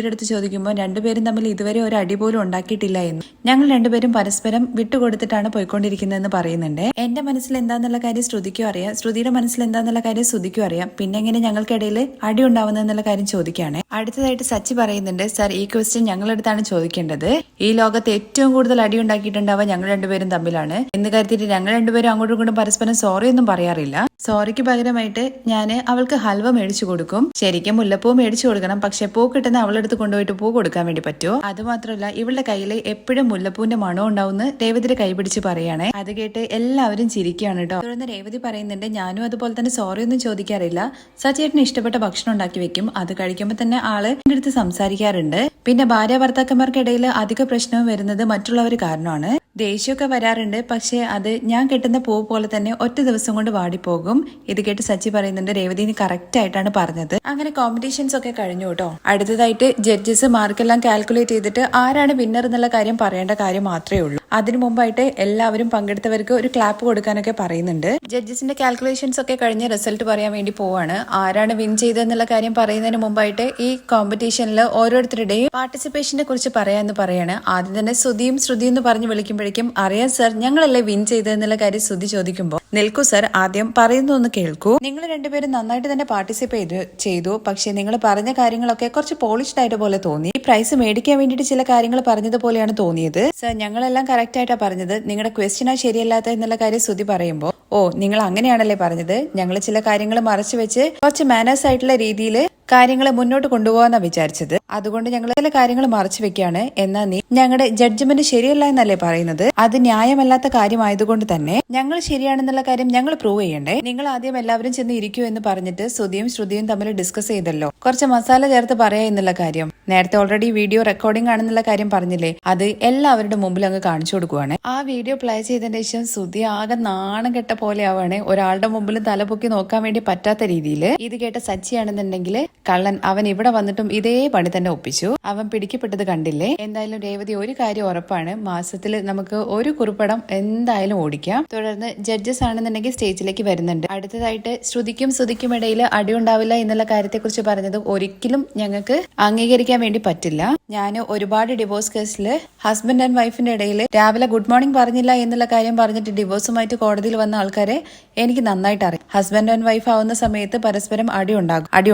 അടുത്ത് ചോദിക്കുമ്പോൾ രണ്ടുപേരും തമ്മിൽ ഇതുവരെ ഒരു അടി പോലും ഉണ്ടാക്കിയിട്ടില്ല എന്ന്, ഞങ്ങൾ രണ്ടുപേരും പരസ്പരം വിട്ടുകൊടുത്തിട്ടാണ് പോയിക്കൊണ്ടിരിക്കുന്നതെന്ന് പറയുന്നുണ്ട്. എന്റെ മനസ്സിൽ എന്താന്നുള്ള കാര്യം ശ്രുതിക്കും അറിയാം, ശ്രുതിയുടെ മനസ്സിൽ എന്താന്നുള്ള കാര്യം ശ്രുതിക്കും അറിയാം. പിന്നെ എങ്ങനെ ഞങ്ങൾക്കിടയിൽ അടി ഉണ്ടാവുന്നതെന്നുള്ള കാര്യം ചോദിക്കുകയാണ്. അടുത്തതായിട്ട് സച്ചി പറയുന്നുണ്ട്, സർ ഈ ക്വസ്റ്റ്യൻ ഞങ്ങളടുത്താണ് ചോദിക്കേണ്ടത്. ഈ ലോകത്ത് ഏറ്റവും കൂടുതൽ അടി ഉണ്ടാക്കിയിട്ടുണ്ടാവുക ഞങ്ങൾ രണ്ടുപേരും തമ്മിലാണ് എന്ന് കരുതിയിട്ട് ഞങ്ങൾ രണ്ടുപേരും അങ്ങോട്ടും ഇങ്ങോട്ടും പരസ്പരം സോറി ഒന്നും പറയാറില്ല. സോറിക്ക് പകരമായിട്ട് ഞാൻ അവൾക്ക് ഹൽവ മേടിച്ചു കൊടുക്കും. ശരിക്കും മുല്ലപ്പൂ മേടിച്ചു കൊടുക്കണം, പക്ഷെ പൂ കിട്ടുന്ന അവളെടുത്ത് കൊണ്ടുപോയിട്ട് പൂ കൊടുക്കാൻ വേണ്ടി പറ്റുമോ? അതുമാത്രമല്ല ഇവളുടെ കയ്യിൽ എപ്പോഴും മുല്ലപ്പൂവിന്റെ മണം ഉണ്ടാവുന്ന രേവതിയുടെ കൈ പിടിച്ച് പറയുകയാണെ. അത് കേട്ട് എല്ലാവരും ചിരിക്കുകയാണ് കേട്ടോ. തുടർന്ന് രേവതി പറയുന്നുണ്ട്, ഞാനും അതുപോലെ തന്നെ സോറി ഒന്നും ചോദിക്കാറില്ല. സച്ചേട്ടന് ഇഷ്ടപ്പെട്ട ഭക്ഷണം ഉണ്ടാക്കി വെക്കും, അത് കഴിക്കുമ്പോൾ തന്നെ ആള് എന്റെ അടുത്ത് സംസാരിക്കാറുണ്ട്. പിന്നെ ഭാര്യ ഭർത്താക്കന്മാർക്കിടയിൽ അധിക പ്രശ്നവും വരുന്നത് മറ്റുള്ളവർ കാരണമാണ്. ദേഷ്യമൊക്കെ വരാറുണ്ട്, പക്ഷെ അത് ഞാൻ കെട്ടുന്ന പൂ പോലെ തന്നെ ഒറ്റ ദിവസം കൊണ്ട് വാടിപ്പോകും. ഇത് കേട്ട് സച്ചി പറയുന്നുണ്ട്, രേവതിന് കറക്റ്റ് ആയിട്ടാണ് പറഞ്ഞത്. അങ്ങനെ കോമ്പറ്റീഷൻസ് ഒക്കെ കഴിഞ്ഞു കേട്ടോ. അടുത്തതായിട്ട് ജഡ്ജസ് മാർക്കെല്ലാം കാൽക്കുലേറ്റ് ചെയ്തിട്ട് ആരാണ് വിന്നർ എന്നുള്ള കാര്യം പറയേണ്ട കാര്യം മാത്രമേ ഉള്ളൂ. അതിനു മുമ്പായിട്ട് എല്ലാവരും പങ്കെടുത്തവർക്ക് ഒരു ക്ലാപ്പ് കൊടുക്കാനൊക്കെ പറയുന്നുണ്ട്. ജഡ്ജസിന്റെ കാൽക്കുലേഷൻസ് ഒക്കെ കഴിഞ്ഞ് റിസൾട്ട് പറയാൻ വേണ്ടി പോവാണ്. ആരാണ് വിൻ ചെയ്തെന്നുള്ള കാര്യം പറയുന്നതിന് മുമ്പായിട്ട് ഈ കോമ്പറ്റീഷനിൽ ഓരോരുത്തരുടെയും പാർട്ടിസിപ്പേഷനെ കുറിച്ച് പറയാന്ന് പറയാണ്. ആദ്യം തന്നെ ശ്രുതി എന്ന് പറഞ്ഞ് വിളിക്കുമ്പോഴേക്കും, അറിയാം സർ ഞങ്ങളല്ലേ വിൻ ചെയ്തെന്നുള്ള കാര്യം ശ്രുതി ചോദിക്കുമ്പോൾ, നിൽക്കൂ സർ ആദ്യം പറയുന്നു ഒന്ന് കേൾക്കൂ. നിങ്ങൾ രണ്ടുപേരും നന്നായിട്ട് തന്നെ പാർട്ടിസിപ്പേറ്റ് ചെയ്തു, പക്ഷെ നിങ്ങൾ പറഞ്ഞ കാര്യങ്ങളൊക്കെ കുറച്ച് പോളിഷ്ഡ് ആയിട്ട് പോലെ തോന്നി. ഈ പ്രൈസ് മേടിക്കാൻ വേണ്ടിയിട്ട് ചില കാര്യങ്ങൾ പറഞ്ഞതുപോലെയാണ് തോന്നിയത്. സർ ഞങ്ങളെല്ലാം കറക്റ്റ് ആയിട്ടാ പറഞ്ഞത്, നിങ്ങളുടെ ക്വസ്റ്റ്യനാ ശരിയല്ലാത്ത എന്നുള്ള കാര്യം ശ്രുതി പറയുമ്പോൾ, ഓ നിങ്ങൾ അങ്ങനെയാണല്ലേ പറഞ്ഞത്, ഞങ്ങൾ ചില കാര്യങ്ങൾ മറച്ചു വെച്ച് കുറച്ച് മാനേഴ്സ് ആയിട്ടുള്ള രീതിയിൽ കാര്യങ്ങൾ മുന്നോട്ട് കൊണ്ടുപോകാന്നാ വിചാരിച്ചത്, അതുകൊണ്ട് ഞങ്ങൾ ചില കാര്യങ്ങൾ മറച്ചു വെക്കുകയാണ്. എന്നാൽ നീ ഞങ്ങളുടെ ജഡ്ജ്മെന്റ് ശരിയല്ല എന്നല്ലേ പറയുന്നത്? അത് ന്യായമല്ലാത്ത കാര്യമായതുകൊണ്ട് തന്നെ ഞങ്ങൾ ശരിയാണെന്നുള്ള കാര്യം ഞങ്ങൾ പ്രൂവ് ചെയ്യണ്ടേ? നിങ്ങൾ ആദ്യം എല്ലാവരും ചെന്ന് ഇരിക്കൂ എന്ന് പറഞ്ഞിട്ട് ശ്രുതിയും തമ്മിൽ ഡിസ്കസ് ചെയ്തല്ലോ കുറച്ച് മസാല ചേർത്ത് പറയാ എന്നുള്ള കാര്യം. നേരത്തെ ഓൾറെഡി വീഡിയോ റെക്കോർഡിംഗ് ആണെന്നുള്ള കാര്യം പറഞ്ഞില്ലേ, അത് എല്ലാവരുടെ മുമ്പിൽ അങ്ങ് കാണിച്ചു കൊടുക്കുവാണ്. ആ വീഡിയോ പ്ലേ ചെയ്തതിന് ശേഷം ശ്രുതി ആകെ നാണം കെട്ട പോലെ ആവാണ്, ഒരാളുടെ മുമ്പിൽ തലപൊക്കി നോക്കാൻ വേണ്ടി പറ്റാത്ത രീതിയിൽ. ഇത് കേട്ട സച്ചിയാണെന്നുണ്ടെങ്കിൽ, കള്ളൻ അവൻ ഇവിടെ വന്നിട്ടും ഇതേ പണി തന്നെ ഒപ്പിച്ചു. അവൻ പിടിക്കപ്പെട്ടത് കണ്ടില്ലേ? എന്തായാലും രേവതി ഒരു കാര്യം ഉറപ്പാണ്, മാസത്തിൽ നമുക്ക് ഒരു കുറിപ്പടം എന്തായാലും ഓടിക്കാം. തുടർന്ന് ജഡ്ജസ് ആണെന്നുണ്ടെങ്കിൽ സ്റ്റേജിലേക്ക് വരുന്നുണ്ട്. അടുത്തതായിട്ട് ശ്രുതിക്കും ഇടയിൽ അടിയുണ്ടാവില്ല എന്നുള്ള കാര്യത്തെക്കുറിച്ച് പറഞ്ഞത് ഒരിക്കലും ഞങ്ങൾക്ക് അംഗീകരിക്കാൻ വേണ്ടി പറ്റില്ല. ഞാൻ ഒരുപാട് ഡിവോഴ്സ് കേസിൽ ഹസ്ബൻഡ് ആൻഡ് വൈഫിന്റെ ഇടയിൽ രാവിലെ ഗുഡ് മോർണിംഗ് പറഞ്ഞില്ല എന്നുള്ള കാര്യം പറഞ്ഞിട്ട് ഡിവോഴ്സുമായിട്ട് കോടതിയിൽ വന്ന ആൾക്കാരെ എനിക്ക് നന്നായിട്ട് അറിയാം. ഹസ്ബൻഡ് ആൻഡ് വൈഫ് ആവുന്ന സമയത്ത് പരസ്പരം അടി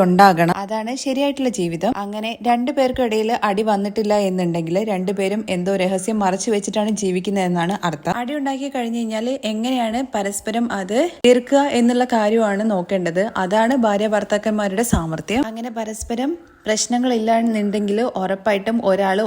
ഉണ്ടാകണം, അതാണ് ശരിയായിട്ടുള്ള ജീവിതം. അങ്ങനെ രണ്ടുപേർക്കിടയിൽ അടി വന്നിട്ടില്ല എന്നുണ്ടെങ്കിൽ രണ്ടുപേരും എന്തോ രഹസ്യം മറച്ചു വെച്ചിട്ടാണ് ജീവിക്കുന്നതെന്നാണ് അർത്ഥം. അടി ഉണ്ടാക്കി കഴിഞ്ഞു കഴിഞ്ഞാൽ എങ്ങനെയാണ് പരസ്പരം അത് തീർക്കുക എന്നുള്ള കാര്യമാണ് നോക്കേണ്ടത്. അതാണ് ഭാര്യ ഭർത്താക്കന്മാരുടെ സാമർത്ഥ്യം. അങ്ങനെ പരസ്പരം പ്രശ്നങ്ങളില്ലാന്നുണ്ടെങ്കിൽ ഉറപ്പായിട്ടും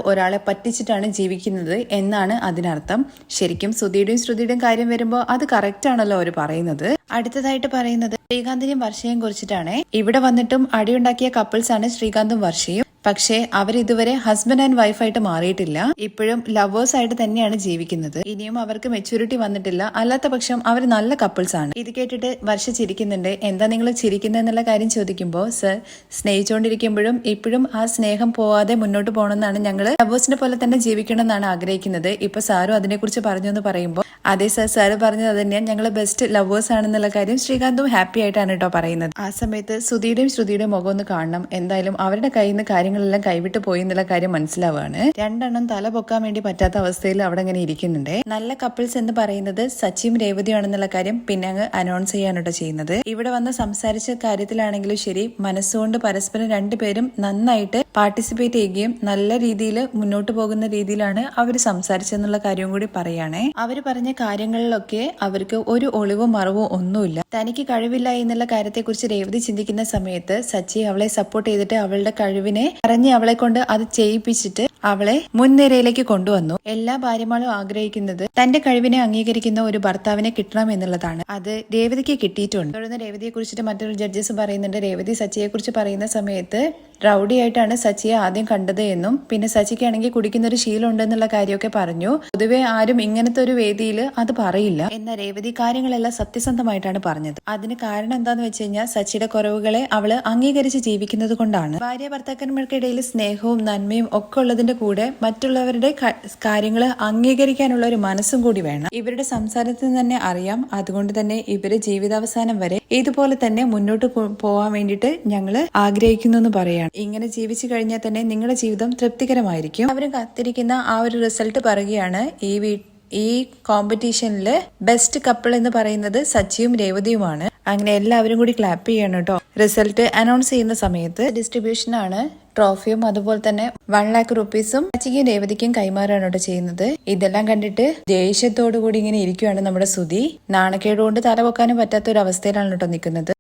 ഒരാളെ പറ്റിച്ചിട്ടാണ് ജീവിക്കുന്നത് എന്നാണ് അതിനർത്ഥം. ശരിക്കും ശ്രുതിയുടെയും കാര്യം വരുമ്പോൾ അത് കറക്റ്റ് ആണല്ലോ അവർ പറയുന്നത്. അടുത്തതായിട്ട് പറയുന്നത് ശ്രീകാന്തിനെയും വർഷയും കുറിച്ചിട്ടാണ്. ഇവിടെ വന്നിട്ടും അടിയുണ്ടാക്കിയ കപ്പിൾസ് ആണ് ശ്രീകാന്തും വർഷയും. പക്ഷേ അവരിതുവരെ ഹസ്ബൻഡ് ആൻഡ് വൈഫായിട്ട് മാറിയിട്ടില്ല, ഇപ്പോഴും ലവേഴ്സ് ആയിട്ട് തന്നെയാണ് ജീവിക്കുന്നത്. ഇനിയും അവർക്ക് മെച്യൂരിറ്റി വന്നിട്ടില്ല, അല്ലാത്ത പക്ഷം അവർ നല്ല കപ്പിൾസ് ആണ്. ഇത് കേട്ടിട്ട് വർഷ ചിരിക്കുന്നുണ്ട്. എന്താ നിങ്ങൾ ചിരിക്കുന്നത് എന്നുള്ള കാര്യം ചോദിക്കുമ്പോൾ, സർ സ്നേഹിച്ചുകൊണ്ടിരിക്കുമ്പോഴും ഇപ്പോഴും ആ സ്നേഹം പോവാതെ മുന്നോട്ട് പോകണമെന്നാണ്, ഞങ്ങൾ ലവേഴ്സിനെ പോലെ തന്നെ ജീവിക്കണം എന്നാണ് ആഗ്രഹിക്കുന്നത്. ഇപ്പൊ സാറും അതിനെക്കുറിച്ച് പറഞ്ഞു എന്ന് പറയുമ്പോൾ, അതെ സർ സാറ് പറഞ്ഞത് അത് തന്നെയാണ്, ഞങ്ങൾ ബെസ്റ്റ് ലവേഴ്സ് ആണെന്നുള്ള കാര്യം ശ്രീകാന്തും ഹാപ്പി ആയിട്ടാണ് കേട്ടോ പറയുന്നത്. ആ സമയത്ത് ശ്രുതിയുടെയും മുഖം ഒന്ന് കാണണം. എന്തായാലും അവരുടെ കയ്യിൽ നിന്ന് കാര്യങ്ങളെല്ലാം കൈവിട്ട് പോയി എന്നുള്ള കാര്യം മനസ്സിലാവുകയാണ്. രണ്ടെണ്ണം തല പൊക്കാൻ വേണ്ടി പറ്റാത്ത അവസ്ഥയിൽ അവിടെ ഇങ്ങനെ ഇരിക്കുന്നുണ്ട്. നല്ല കപ്പിൾസ് എന്ന് പറയുന്നത് സച്ചിയും രേവതിയാണെന്നുള്ള കാര്യം പിന്നെ അങ്ങ് അനൗൺസ് ചെയ്യാനോട്ടോ ചെയ്യുന്നത്. ഇവിടെ വന്ന് സംസാരിച്ച കാര്യത്തിലാണെങ്കിലും ശരി, മനസ്സുകൊണ്ട് പരസ്പരം രണ്ടുപേരും നന്നായിട്ട് പാർട്ടിസിപ്പേറ്റ് ചെയ്യുകയും നല്ല രീതിയിൽ മുന്നോട്ട് പോകുന്ന രീതിയിലാണ് അവർ സംസാരിച്ചെന്നുള്ള കാര്യവും കൂടി പറയുകയാണേ. അവർ പറഞ്ഞ കാര്യങ്ങളിലൊക്കെ അവർക്ക് ഒരു ഒളിവോ മറവോ ഒന്നുമില്ല. തനിക്ക് കഴിവില്ല എന്നുള്ള കാര്യത്തെക്കുറിച്ച് രേവതി ചിന്തിക്കുന്ന സമയത്ത് സച്ചി അവളെ സപ്പോർട്ട് ചെയ്തിട്ട് അവളുടെ കഴിവിനെ പറഞ്ഞ് അവളെ കൊണ്ട് അത് ചെയ്യിപ്പിച്ചിട്ട് അവളെ മുൻനിരയിലേക്ക് കൊണ്ടുവന്നു. എല്ലാ ഭാര്യമാരും ആഗ്രഹിക്കുന്നത് തന്റെ കഴിവിനെ അംഗീകരിക്കുന്ന ഒരു ഭർത്താവിനെ കിട്ടണം എന്നുള്ളതാണ്. അത് രേവതിക്ക് കിട്ടിയിട്ടുണ്ട്. തുടർന്ന് രേവതിയെ കുറിച്ചിട്ട് മറ്റൊരു ജഡ്ജസ് പറയുന്നുണ്ട്. രേവതി സച്ചിയെ കുറിച്ച് പറയുന്ന സമയത്ത് റൗഡി ആയിട്ടാണ് സച്ചിയെ ആദ്യം കണ്ടത് എന്നും പിന്നെ സച്ചിക്കാണെങ്കിൽ കുടിക്കുന്ന ഒരു ശീലം ഉണ്ടെന്നുള്ള കാര്യമൊക്കെ പറഞ്ഞു. പൊതുവെ ആരും ഇങ്ങനത്തെ ഒരു വേദിയിൽ അത് പറയില്ല. എന്നാൽ രേവതി കാര്യങ്ങളെല്ലാം സത്യസന്ധമായിട്ടാണ് പറഞ്ഞത്. അതിന് കാരണം എന്താന്ന് വെച്ച് കഴിഞ്ഞാൽ സച്ചിയുടെ കുറവുകളെ അവള് അംഗീകരിച്ച് ജീവിക്കുന്നത് കൊണ്ടാണ്. ഭാര്യ ഭർത്താക്കന്മാർക്കിടയിൽ സ്നേഹവും നന്മയും ഒക്കെ ഉള്ളതിന്റെ കൂടെ മറ്റുള്ളവരുടെ കാര്യങ്ങൾ അംഗീകരിക്കാനുള്ള ഒരു മനസ്സും കൂടി വേണം. ഇവരുടെ സംസാരത്തിൽ തന്നെ അറിയാം. അതുകൊണ്ട് തന്നെ ഇവര് ജീവിതാവസാനം വരെ ഇതുപോലെ തന്നെ മുന്നോട്ട് പോവാൻ വേണ്ടിയിട്ട് ഞങ്ങള് ആഗ്രഹിക്കുന്നു എന്ന് പറയാണ്. ഇങ്ങനെ ജീവിച്ചു കഴിഞ്ഞാൽ തന്നെ നിങ്ങളുടെ ജീവിതം തൃപ്തികരമായിരിക്കും. അവരും കാത്തിരിക്കുന്ന ആ ഒരു റിസൾട്ട് പറയുകയാണ്. ഈ കോമ്പറ്റീഷനില് ബെസ്റ്റ് കപ്പിൾ എന്ന് പറയുന്നത് സച്ചിയും രേവതിയുമാണ്. അങ്ങനെ എല്ലാവരും കൂടി ക്ലാപ്പ് ചെയ്യണം കേട്ടോ. റിസൾട്ട് അനൗൺസ് ചെയ്യുന്ന സമയത്ത് ഡിസ്ട്രിബ്യൂഷൻ ആണ്. ട്രോഫിയും അതുപോലെ തന്നെ 1 lakh rupees സച്ചിക്കും രേവതിക്കും കൈമാറാണ് കേട്ടോ ചെയ്യുന്നത്. ഇതെല്ലാം കണ്ടിട്ട് ദേഷ്യത്തോടു കൂടി ഇങ്ങനെ ഇരിക്കുകയാണ് നമ്മുടെ സുധി. നാണക്കേട് കൊണ്ട് തല പൊക്കാനും പറ്റാത്ത ഒരു അവസ്ഥയിലാണ് കേട്ടോ നിൽക്കുന്നത്.